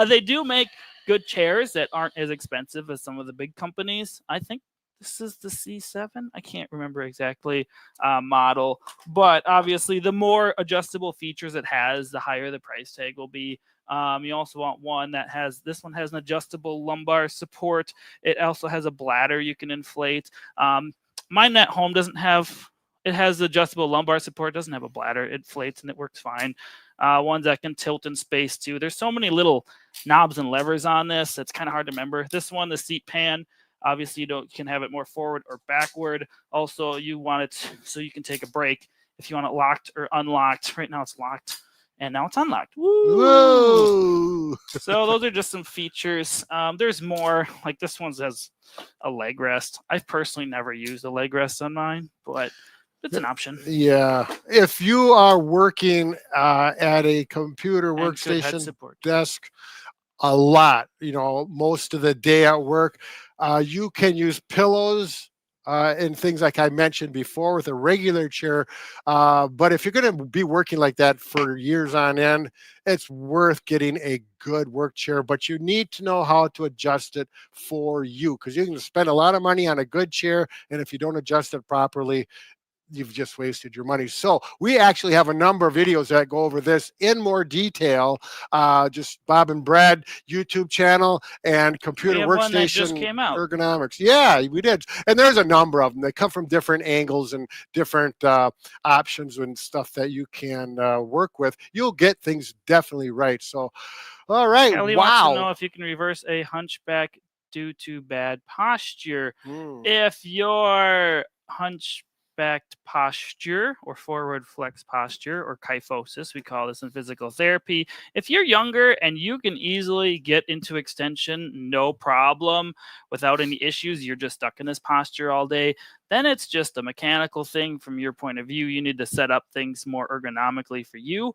they do make good chairs that aren't as expensive as some of the big companies. I think this is the C7. I can't remember exactly model. But obviously, the more adjustable features it has, the higher the price tag will be. You also want one that has, this one has an adjustable lumbar support. It also has a bladder you can inflate. Mine at home doesn't have, it has adjustable lumbar support, doesn't have a bladder. It inflates and it works fine. Ones that can tilt in space too. There's so many little knobs and levers on this. It's kind of hard to remember. This one, the seat pan, obviously you can have it more forward or backward. Also, you want it so you can take a break if you want it locked or unlocked. Right now it's locked. And now it's unlocked. Woo! Whoa! So those are just some features. There's more. Like this one has a leg rest. I've personally never used a leg rest on mine, but It's an option. Yeah. If you are working at a computer And good head workstation support. desk a lot, most of the day at work, you can use pillows and things like I mentioned before with a regular chair. But if you're going to be working like that for years on end, it's worth getting a good work chair, but you need to know how to adjust it for you because you can spend a lot of money on a good chair. And if you don't adjust it properly, you've just wasted your money. So we actually have a number of videos that go over this in more detail. Just Bob and Brad YouTube channel and We computer have one that just workstation came out. ergonomics. Yeah, we did. And there's a number of them. They come from different angles and different options and stuff that you can work with. You'll get things definitely right. So, all right. Kelly wants to know Wow. if you can reverse a hunchback due to bad posture. Mm. If your hunchbacked posture or forward flex posture or kyphosis, we call this in physical therapy, if you're younger and you can easily get into extension, no problem, without any issues, you're just stuck in this posture all day, then it's just a mechanical thing from your point of view. You need to set up things more ergonomically for you.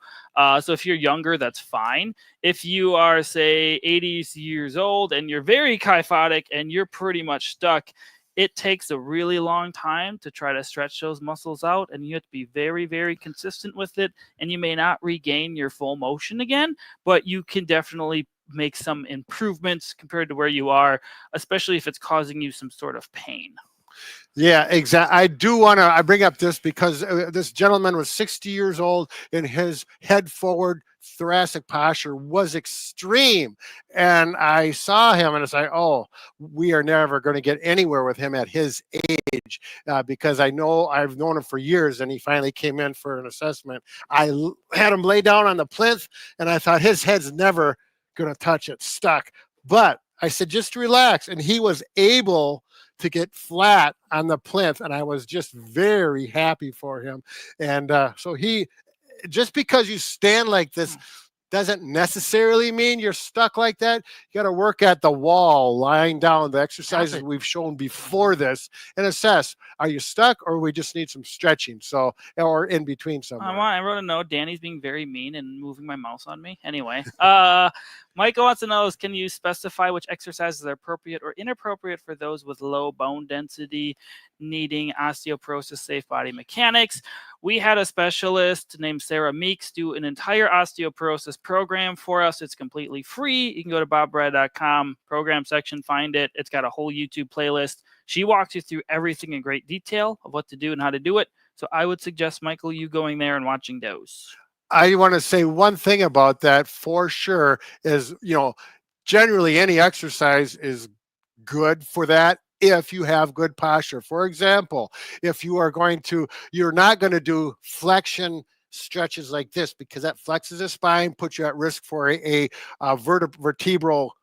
So if you're younger, that's fine. If you are, say, 80 years old and you're very kyphotic and you're pretty much stuck, it takes a really long time to try to stretch those muscles out, and you have to be very, very consistent with it, and you may not regain your full motion again, but you can definitely make some improvements compared to where you are, especially if it's causing you some sort of pain. Yeah, exactly. I bring up this because this gentleman was 60 years old and his head forward thoracic posture was extreme. And I saw him and I said, oh, we are never going to get anywhere with him at his age because I've known him for years and he finally came in for an assessment. Had him lay down on the plinth and I thought his head's never going to touch it, stuck. But I said, just relax. And he was able to get flat on the plinth, and I was just very happy for him. And so just because you stand like this doesn't necessarily mean you're stuck like that. You got to work at the wall, lying down, the exercises we've shown before this, and assess, are you stuck or we just need some stretching? So, or in between somewhere. I wrote a note. Danny's being very mean and moving my mouse on me. Anyway, Michael wants to know, can you specify which exercises are appropriate or inappropriate for those with low bone density needing osteoporosis safe body mechanics? We had a specialist named Sarah Meeks do an entire osteoporosis program for us. It's completely free. You can go to bobbrad.com, program section, find it. It's got a whole YouTube playlist. She walks you through everything in great detail of what to do and how to do it. So I would suggest, Michael, you going there and watching those. I want to say one thing about that for sure is, generally any exercise is good for that if you have good posture. For example, if you're not going to do flexion stretches like this because that flexes the spine, puts you at risk for a vertebral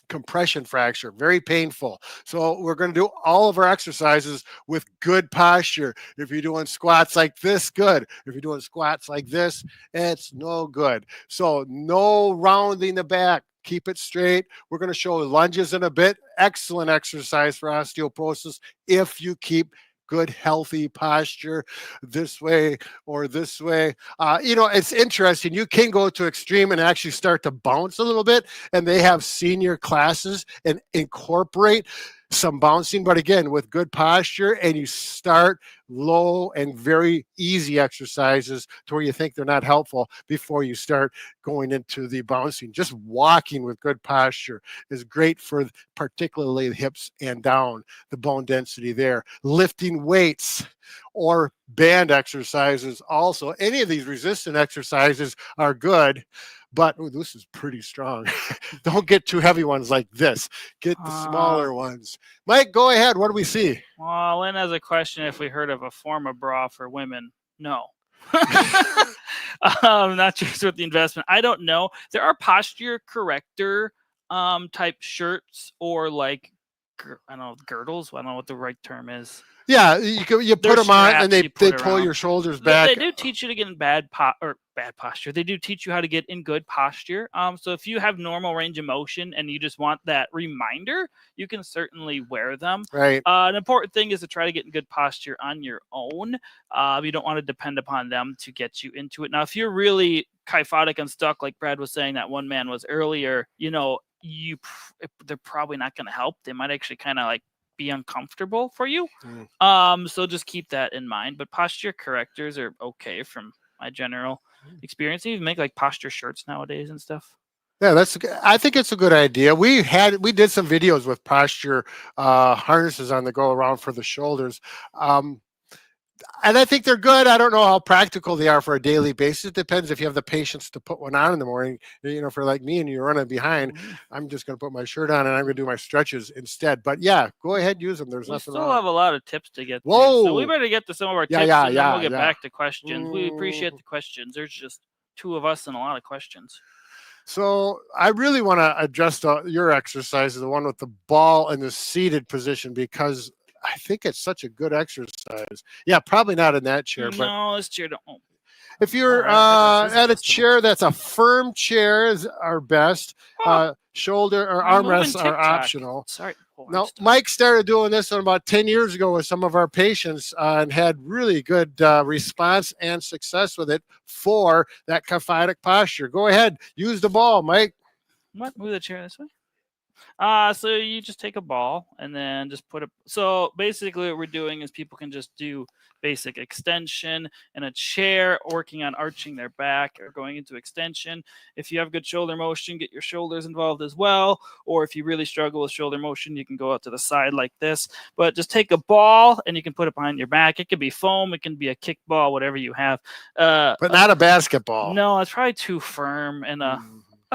compression fracture, very painful. So we're going to do all of our exercises with good posture. If you're doing squats like this, good. If you're doing squats like this, it's no good. So no rounding the back. Keep it straight. We're going to show lunges in a bit. Excellent exercise for osteoporosis if you keep good, healthy posture this way or this way. It's interesting. You can go to extreme and actually start to bounce a little bit, and they have senior classes and incorporate some bouncing, but again, with good posture, and you start low and very easy exercises to where you think they're not helpful before you start going into the bouncing. Just walking with good posture is great for particularly the hips and down, the bone density there. Lifting weights or band exercises also. Any of these resistant exercises are good, but this is pretty strong. Don't get too heavy ones like this. Get the smaller ones. Mike, go ahead. What do we see? Well, Lynn has a question if we heard of a form of bra for women. No. Not sure with the investment. I don't know. There are posture corrector type shirts or like I don't know, girdles. I don't know what the right term is. Yeah, you put They're them on and straps they you put pull around. your shoulders They, back. they do teach you to get in bad posture. They do teach you how to get in good posture. So if you have normal range of motion and you just want that reminder, you can certainly wear them. Right. An important thing is to try to get in good posture on your own. You don't want to depend upon them to get you into it. Now, if you're really kyphotic and stuck, like Brad was saying, that one man was earlier, they're probably not going to help. They might actually kind of like be uncomfortable for you. So just keep that in mind. But posture correctors are okay from my general experience. They even make like posture shirts nowadays and stuff. Yeah, I think it's a good idea. We did some videos with posture harnesses on the go around for the shoulders. And I think they're good. I don't know how practical they are for a daily basis. It depends if you have the patience to put one on in the morning. For like me and you're running behind, I'm just going to put my shirt on and I'm going to do my stretches instead. But yeah, go ahead, use them. There's We nothing still wrong. have a lot of tips to get Whoa. to. So we better get to some of our tips and then we'll get back to questions. We appreciate the questions. There's just two of us and a lot of questions. So I really want to adjust your exercise, the one with the ball in the seated position, because I think it's such a good exercise. Yeah, probably not in that chair, but no, this chair don't. If you're at a chair that's a firm chair is our best. Shoulder or armrests are optional. Sorry. Now, Mike started doing this about 10 years ago with some of our patients and had really good response and success with it for that kyphotic posture. Go ahead, use the ball, Mike. What? Move the chair this way. So you just take a ball and then just put it. So basically what we're doing is people can just do basic extension in a chair, working on arching their back or going into extension. If you have good shoulder motion, get your shoulders involved as well. Or if you really struggle with shoulder motion, you can go out to the side like this. But just take a ball and you can put it behind your back. It could be foam. It can be a kickball, whatever you have. But not a basketball. No, it's probably too firm. And a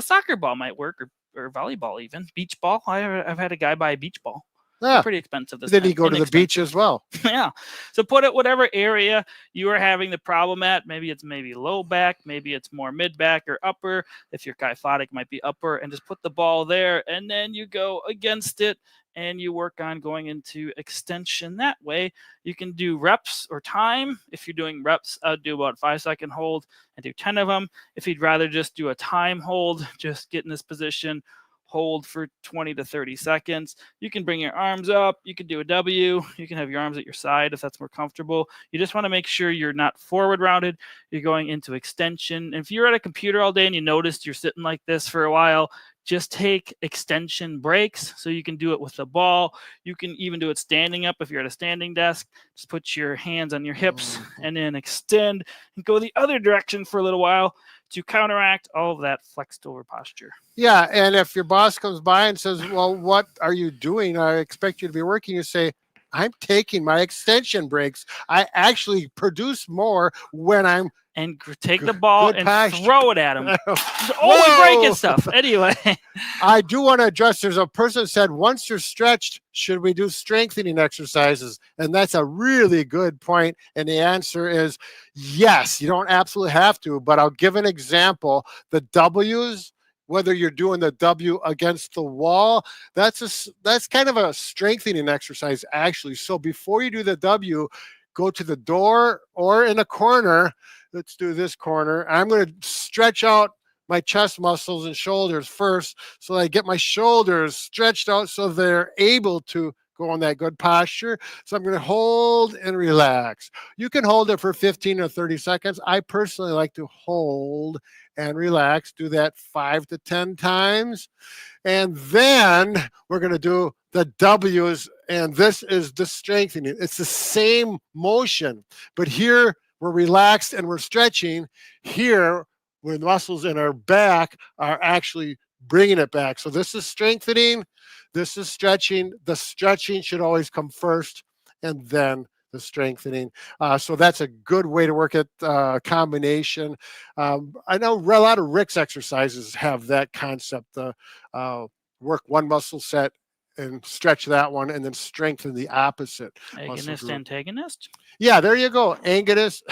soccer ball might work, or volleyball even. Beach ball. I've had a guy buy a beach ball. Yeah. They're pretty expensive. Did he go to the beach as well? Yeah. So put it whatever area you are having the problem at. Maybe it's low back. Maybe it's more mid back or upper. If you're kyphotic, might be upper. And just put the ball there. And then you go against it. And you work on going into extension that way. You can do reps or time. If you're doing reps, I'd do about 5-second hold and do 10 of them. If you'd rather just do a time hold, just get in this position, hold for 20 to 30 seconds. You can bring your arms up. You can do a W. You can have your arms at your side if that's more comfortable. You just want to make sure you're not forward rounded. You're going into extension. And if you're at a computer all day and you noticed you're sitting like this for a while, just take extension breaks so you can do it with the ball. You can even do it standing up if you're at a standing desk. Just put your hands on your hips and then extend and go the other direction for a little while to counteract all of that flexed over posture. Yeah, and if your boss comes by and says, well, what are you doing? I expect you to be working. You say, I'm taking my extension breaks. I actually produce more when I'm and take the ball and throw it at him. Always breaking stuff. Anyway. I do want to address, there's a person said, once you're stretched, should we do strengthening exercises? And that's a really good point. And the answer is yes, you don't absolutely have to, but I'll give an example. The W's, whether you're doing the W against the wall, that's kind of a strengthening exercise, actually. So before you do the W, go to the door or in a corner. Let's do this corner. I'm going to stretch out my chest muscles and shoulders first so I get my shoulders stretched out so they're able to go in that good posture. So I'm going to hold and relax. You can hold it for 15 or 30 seconds. I personally like to hold and relax. Do that 5 to 10 times. And then we're going to do the W's, and this is the strengthening. It's the same motion, but here we're relaxed and we're stretching. Here, where the muscles in our back are actually bringing it back. So this is strengthening. This is stretching. The stretching should always come first, and then the strengthening. So that's a good way to work it, combination. I know a lot of Rick's exercises have that concept. Work one muscle set and stretch that one, and then strengthen the opposite. Agonist, antagonist? Yeah, there you go. Agonist.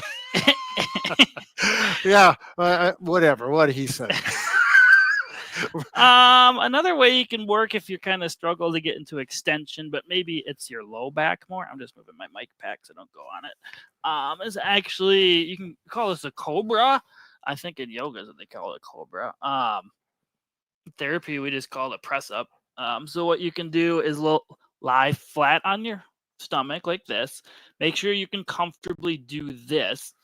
Yeah, whatever. What he said. Another way you can work if you kind of struggle to get into extension, but maybe it's your low back more. I'm just moving my mic pack so don't go on it. Is actually, you can call this a cobra. I think in yoga is what they call it, cobra. Therapy, we just call it press up. So what you can do is lie flat on your stomach like this. Make sure you can comfortably do this.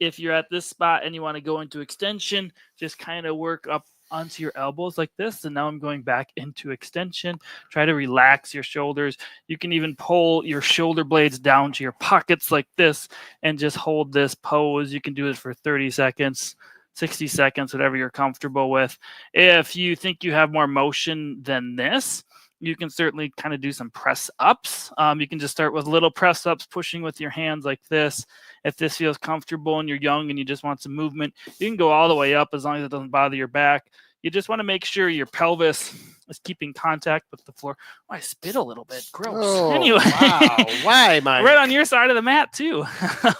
If you're at this spot and you want to go into extension, just kind of work up onto your elbows like this. And now I'm going back into extension. Try to relax your shoulders. You can even pull your shoulder blades down to your pockets like this and just hold this pose. You can do it for 30 seconds, 60 seconds, whatever you're comfortable with. If you think you have more motion than this, you can certainly kind of do some press ups. You can just start with little press ups, pushing with your hands like this. If this feels comfortable and you're young and you just want some movement, you can go all the way up as long as it doesn't bother your back. You just want to make sure your pelvis is keeping contact with the floor. Oh, I spit a little bit. Gross. Oh, Anyway, wow. Why, Mike? right on your side of the mat too.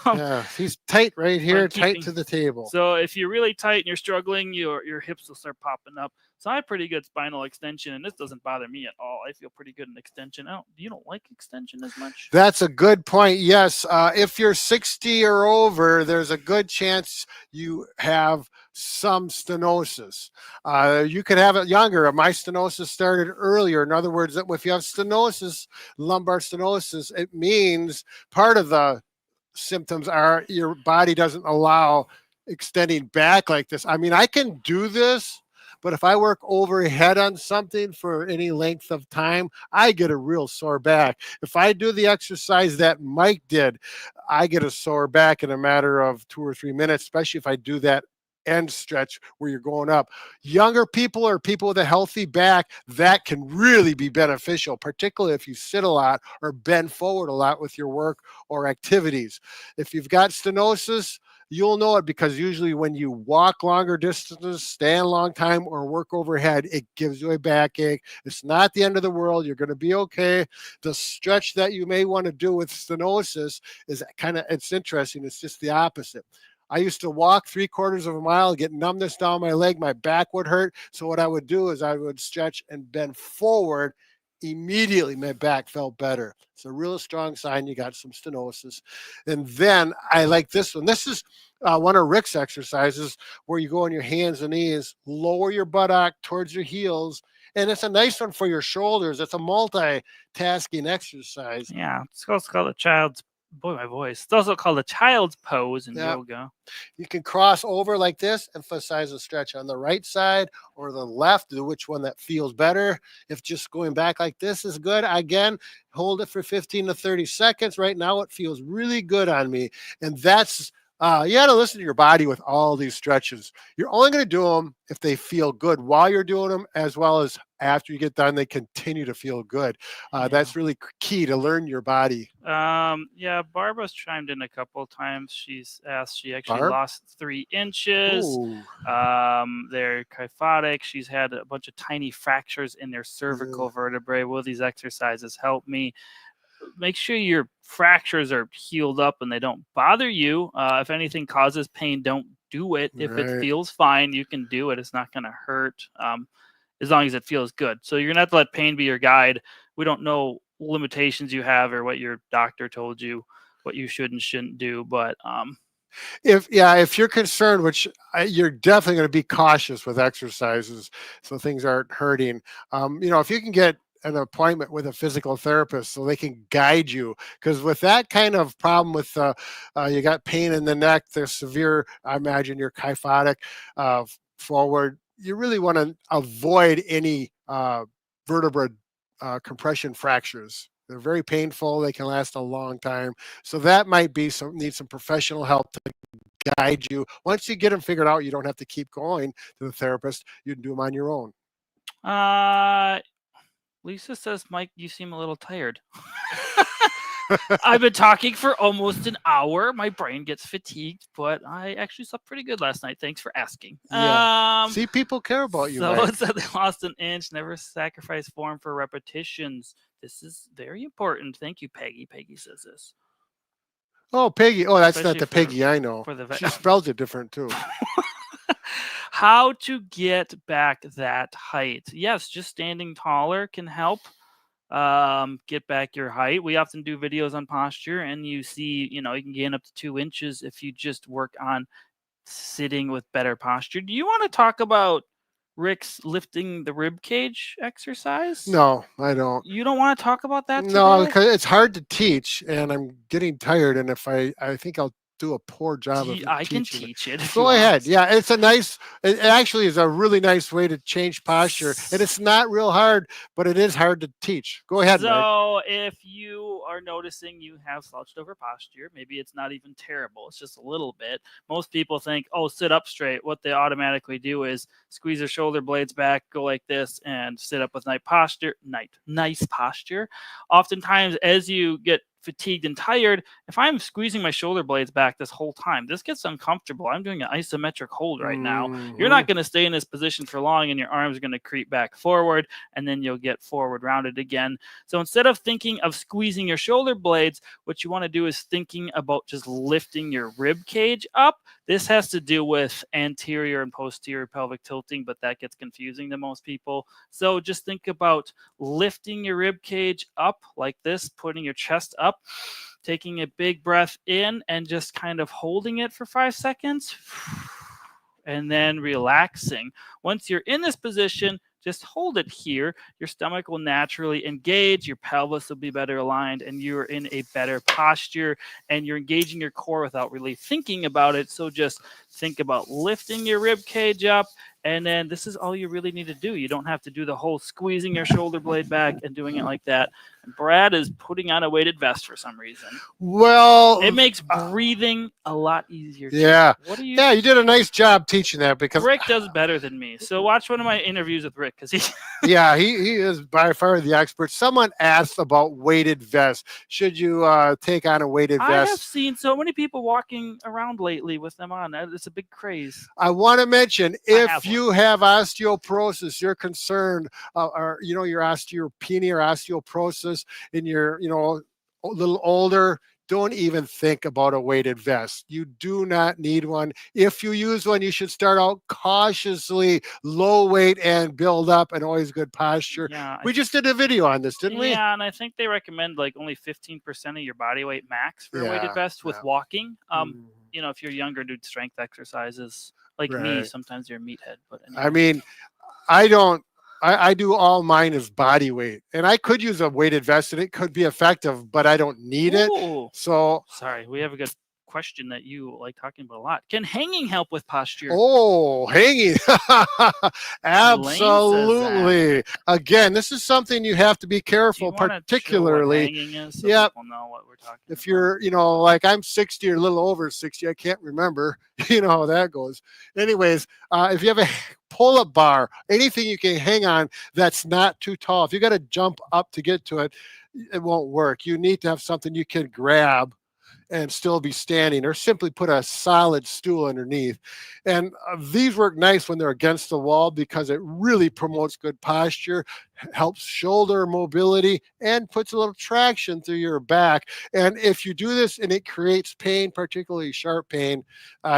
Yeah, he's tight right here, keeping- tight to the table. So if you're really tight and you're struggling, your hips will start popping up. So I have pretty good spinal extension, and this doesn't bother me at all. I feel pretty good in extension. You don't like extension as much? That's a good point. Yes, if you're 60 or over, there's a good chance you have some stenosis. You could have it younger. My stenosis started earlier. In other words, if you have stenosis, lumbar stenosis, it means part of the symptoms are your body doesn't allow extending back like this. I mean, I can do this, but if I work overhead on something for any length of time, I get a real sore back. If I do the exercise that Mike did, I get a sore back in a matter of 2 or 3 minutes, especially if I do that end stretch where you're going up. Younger people or people with a healthy back, that can really be beneficial, particularly if you sit a lot or bend forward a lot with your work or activities. If you've got stenosis, you'll know it because usually when you walk longer distances, stand a long time, or work overhead, it gives you a backache. It's not the end of the world. You're going to be okay. The stretch that you may want to do with stenosis is it's interesting. It's just the opposite. I used to walk 3/4 of a mile, get numbness down my leg, my back would hurt. So what I would do is I would stretch and bend forward. Immediately my back felt better. It's a real strong sign you got some stenosis. And then I like this one. This is one of Rick's exercises where you go on your hands and knees, lower your buttock towards your heels. And it's a nice one for your shoulders. It's a multitasking exercise. Yeah, it's also called a child's It's also called a child's pose in yoga. You can cross over like this, emphasize the stretch on the right side or the left, do which one that feels better. If just going back like this is good, again, hold it for 15 to 30 seconds. Right now, it feels really good on me. And that's, you got to listen to your body with all these stretches. You're only going to do them if they feel good while you're doing them, as well as after you get done, they continue to feel good. That's really key to learn your body. Yeah, Barbara's chimed in a couple of times. She's asked, she actually lost 3 inches. Ooh. They're kyphotic. She's had a bunch of tiny fractures in their cervical vertebrae. Will these exercises help me? Make sure your fractures are healed up and they don't bother you. If anything causes pain, don't do it. If it feels fine, you can do it. It's not going to hurt. As long as it feels good. So you're going to have to let pain be your guide. We don't know limitations you have or what your doctor told you, what you should and shouldn't do. But if you're concerned, which you're definitely going to be cautious with exercises so things aren't hurting. If you can get an appointment with a physical therapist so they can guide you, because with that kind of problem with you got pain in the neck, there's severe, I imagine you're kyphotic forward, you really want to avoid any vertebra compression fractures. They're very painful. They can last a long time. So that might be need some professional help to guide you. Once you get them figured out, you don't have to keep going to the therapist. You can do them on your own. Lisa says, Mike, you seem a little tired. I've been talking for almost an hour. My brain gets fatigued, but I actually slept pretty good last night. Thanks for asking. Yeah. See, people care about you. So it said they lost an inch. Never sacrifice form for repetitions. This is very important. Thank you, Peggy. Peggy says this. Oh, Peggy. Oh, that's Especially not the Peggy I know. For the she spells it different too. How to get back that height. Yes, just standing taller can help get back your height. We often do videos on posture, and you see, you can gain up to 2 inches if you just work on sitting with better posture. Do you want to talk about Rick's lifting the rib cage exercise? No, I don't. You don't want to talk about that No, today? because it's hard to teach, and I'm getting tired. And if I think I'll do a poor job of I can teaching it. teach it if you Go want. ahead. Yeah, it's a nice. It actually is a really nice way to change posture, and it's not real hard, but it is hard to teach. Go ahead, Mike. So if you are noticing you have slouched over posture, maybe it's not even terrible, it's just a little bit. Most people think, oh, sit up straight. What they automatically do is squeeze their shoulder blades back, go like this, and sit up with nice posture. Oftentimes, as you get fatigued and tired, if I'm squeezing my shoulder blades back this whole time, this gets uncomfortable. I'm doing an isometric hold right now. You're not going to stay in this position for long, and your arms are going to creep back forward, and then you'll get forward rounded again. So instead of thinking of squeezing your shoulder blades, what you want to do is thinking about just lifting your rib cage up. This has to do with anterior and posterior pelvic tilting, but that gets confusing to most people. So just think about lifting your rib cage up like this, putting your chest up, taking a big breath in and just kind of holding it for 5 seconds, and then relaxing. Once you're in this position, just hold it here. Your stomach will naturally engage, your pelvis will be better aligned, and you're in a better posture, and you're engaging your core without really thinking about it. So just think about lifting your rib cage up, and then this is all you really need to do. You don't have to do the whole squeezing your shoulder blade back and doing it like that. And Brad is putting on a weighted vest for some reason. Well, It makes breathing a lot easier. Yeah. What are you? Yeah, you did a nice job teaching that because Rick does better than me. So watch one of my interviews with Rick because he. yeah, he is by far the expert. Someone asked about weighted vests. Should you take on a weighted I have vest? seen so many people walking around lately with them on. It's a big craze. I want to mention I have if you have osteoporosis, you're concerned, or your osteopenia or osteoporosis, and you're a little older. Don't even think about a weighted vest. You do not need one. If you use one, you should start out cautiously, low weight, and build up, and always good posture. Yeah, We just did a video on this, didn't we? Yeah, and I think they recommend like only 15% of your body weight max for a weighted Yeah, vest with yeah. walking. Mhm. If you're younger, do strength exercises. Like me, Right. sometimes you're a meathead. But anyway. I mean, I don't. I do all mine as body weight, and I could use a weighted vest, and it could be effective, but I don't need it. Ooh. So, Sorry, we have a good question that you like talking about a lot. Can hanging help with posture? oh, hanging, absolutely. Again, this is something you have to be Do you careful, wanna show what particularly hanging is so Yep. people know what we're talking if about? you're, like I'm 60 or a little over 60. I can't remember. You know how that goes. Anyways, if you have a pull-up bar, anything you can hang on that's not too tall. If you got to jump up to get to it, it won't work. You need to have something you can grab and still be standing, or simply put a solid stool underneath. And these work nice when they're against the wall because it really promotes good posture, helps shoulder mobility, and puts a little traction through your back. And if you do this and it creates pain, particularly sharp pain,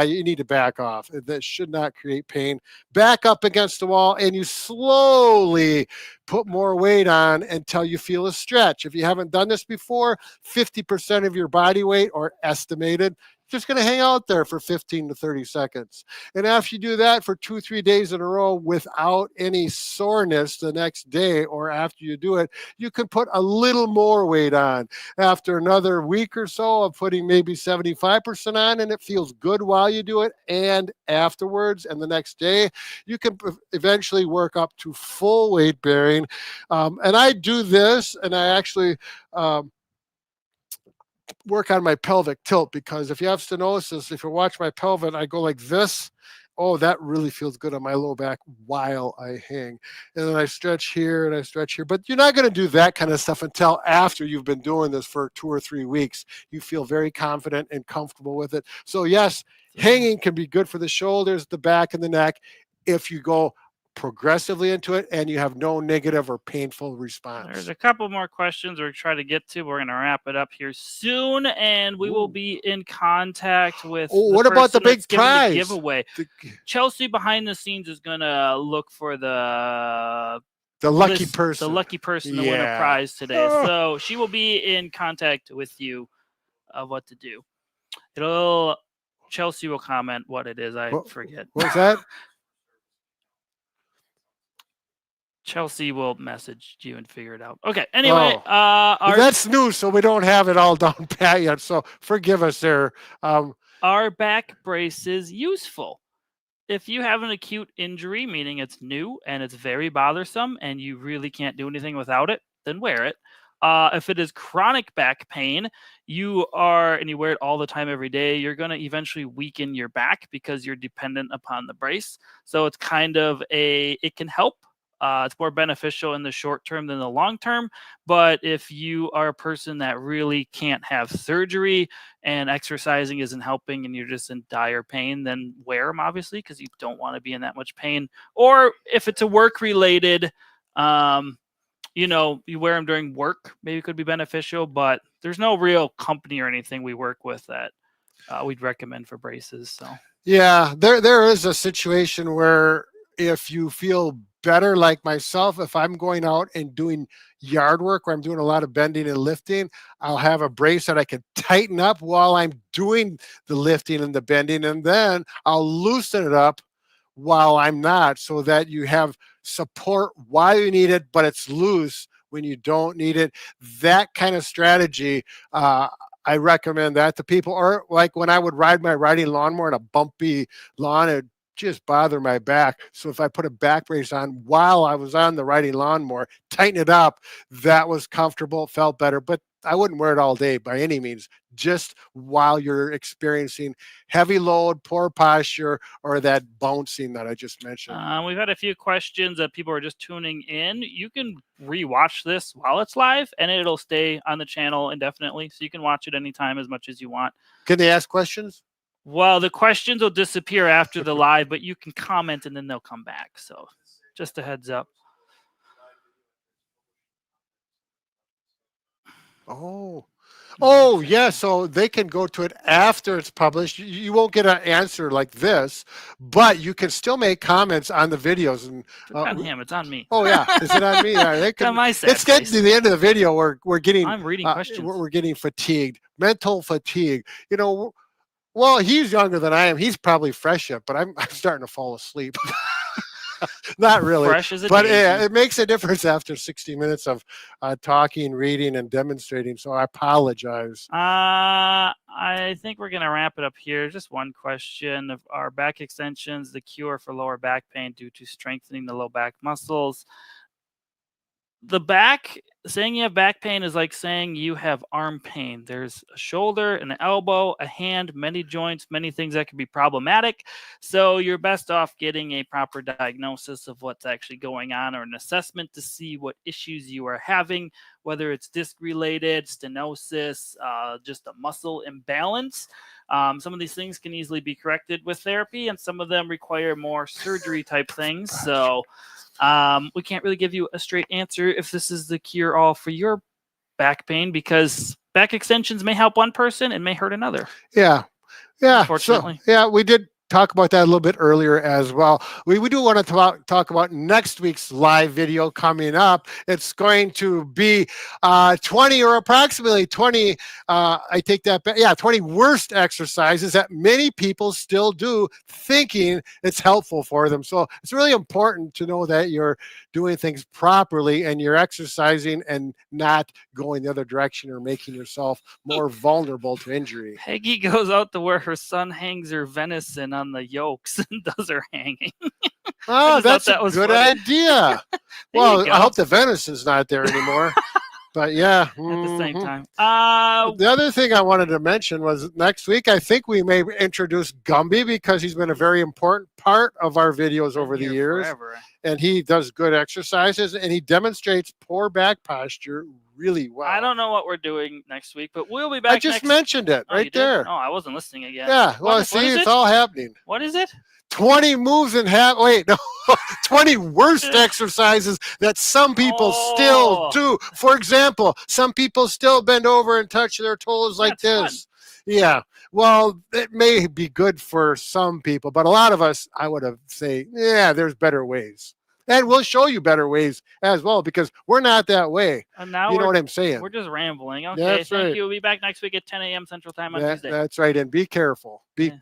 you need to back off. That should not create pain. Back up against the wall, and you slowly put more weight on until you feel a stretch. If you haven't done this before, 50% of your body weight, or estimated, just going to hang out there for 15 to 30 seconds. And after you do that for 2-3 days in a row without any soreness the next day, or after you do it, you can put a little more weight on. After another week or so of putting maybe 75% on, and it feels good while you do it, and afterwards and the next day, you can eventually work up to full weight bearing. And I do this, and I actually work on my pelvic tilt, because if you have stenosis, if you watch my pelvic, I go like this. Oh, that really feels good on my low back while I hang. And then I stretch here and I stretch here. But you're not going to do that kind of stuff until after you've been doing this for 2 or 3 weeks. You feel very confident and comfortable with it. So yes, hanging can be good for the shoulders, the back, and the neck. If you go progressively into it and you have no negative or painful There's response. a couple more questions we're trying to get to. We're going to wrap it up here soon, and we will Ooh. be in contact with Oh, the what about the person that's big giving the prize? giveaway. The, Chelsea behind the scenes is going to look for the lucky the person. lucky person to win a Yeah. prize today. Oh. So she will be in contact with you of what to do. Chelsea will comment what it is. I forget. What was that? Chelsea will message you and figure it out. Okay. Anyway, that's new, so we don't have it all down pat yet. So forgive us there. Are back braces useful? If you have an acute injury, meaning it's new and it's very bothersome and you really can't do anything without it, then wear it. If it is chronic back pain, and you wear it all the time every day, you're going to eventually weaken your back because you're dependent upon the brace. So it's kind of it can help. It's more beneficial in the short term than the long term. But if you are a person that really can't have surgery and exercising isn't helping and you're just in dire pain, then wear them, obviously, because you don't want to be in that much pain. Or if it's a work related, you wear them during work, maybe it could be beneficial, but there's no real company or anything we work with that we'd recommend for braces. So yeah, there is a situation where if you feel better, like myself, if I'm going out and doing yard work where I'm doing a lot of bending and lifting, I'll have a brace that I can tighten up while I'm doing the lifting and the bending, and then I'll loosen it up while I'm not, so that you have support while you need it, but it's loose when you don't need it. That kind of strategy, I recommend that to people. Or like when I would ride my riding lawnmower in a bumpy lawn, it just bother my back. So if I put a back brace on while I was on the riding lawnmower, tighten it up, that was comfortable, felt better. But I wouldn't wear it all day by any means, just while you're experiencing heavy load, poor posture, or that bouncing that I just mentioned. We've had a few questions that people are just tuning in. You can rewatch this while it's live, and it'll stay on the channel indefinitely, so you can watch it anytime as much as you want. Can they ask questions? Well, the questions will disappear after the live, but you can comment and then they'll come back. So just a heads up. Oh, yeah. So they can go to it after it's published. You won't get an answer like this, but you can still make comments on the videos. And it's on him. It's on me. Oh yeah, is it on me? Yeah, it's on my side. It's getting to the end of the video. We're getting. I'm reading questions. We're getting fatigued, mental fatigue. Well, he's younger than I am. He's probably fresh yet, but I'm starting to fall asleep. Not really, fresh as a but daisy. yeah, it makes a difference after 60 minutes of talking, reading, and demonstrating. So I apologize. I think we're gonna wrap it up here. Just one question: of our back extensions, the cure for lower back pain due to strengthening the low back muscles? The back, saying you have back pain is like saying you have arm pain. There's a shoulder, an elbow, a hand, many joints, many things that can be problematic. So you're best off getting a proper diagnosis of what's actually going on, or an assessment to see what issues you are having, whether it's disc related, stenosis, just a muscle imbalance. Some of these things can easily be corrected with therapy, and some of them require more surgery type things. So we can't really give you a straight answer if this is the cure all for your back pain, because back extensions may help one person and may hurt another. Yeah. Unfortunately. So, we did talk about that a little bit earlier as well. We do want to talk about next week's live video coming up. It's going to be 20 or approximately 20, I take that back, 20 worst exercises that many people still do, thinking it's helpful for them. So it's really important to know that you're doing things properly and you're exercising and not going the other direction or making yourself more vulnerable to injury. Peggy goes out to where her son hangs her venison on the yokes and does her hanging. Oh, that's a good idea. Well, I hope the venison's not there anymore. But yeah. At the same time. The other thing I wanted to mention was next week, I think we may introduce Gumby, because he's been a very important part of our videos over the years. Forever. And he does good exercises and he demonstrates poor back posture really well. I don't know what we're doing next week, but we'll be back. I just mentioned it right there. No, I wasn't listening again. Yeah, well, see, it's all happening. What is it? 20 moves and half. Wait, no, 20 worst exercises that some people still Oh. do. For example, some people still bend over and touch their toes like That's fun. this. Yeah. Well, it may be good for some people, but a lot of us, I would have say, yeah, there's better ways. And we'll show you better ways as well because we're not that way. And now You know we're, what I'm saying? we're just rambling. Okay, That's thank right. you. We'll be back next week at 10 a.m. Central Time on Tuesday. That's right. And be careful. Yeah. Be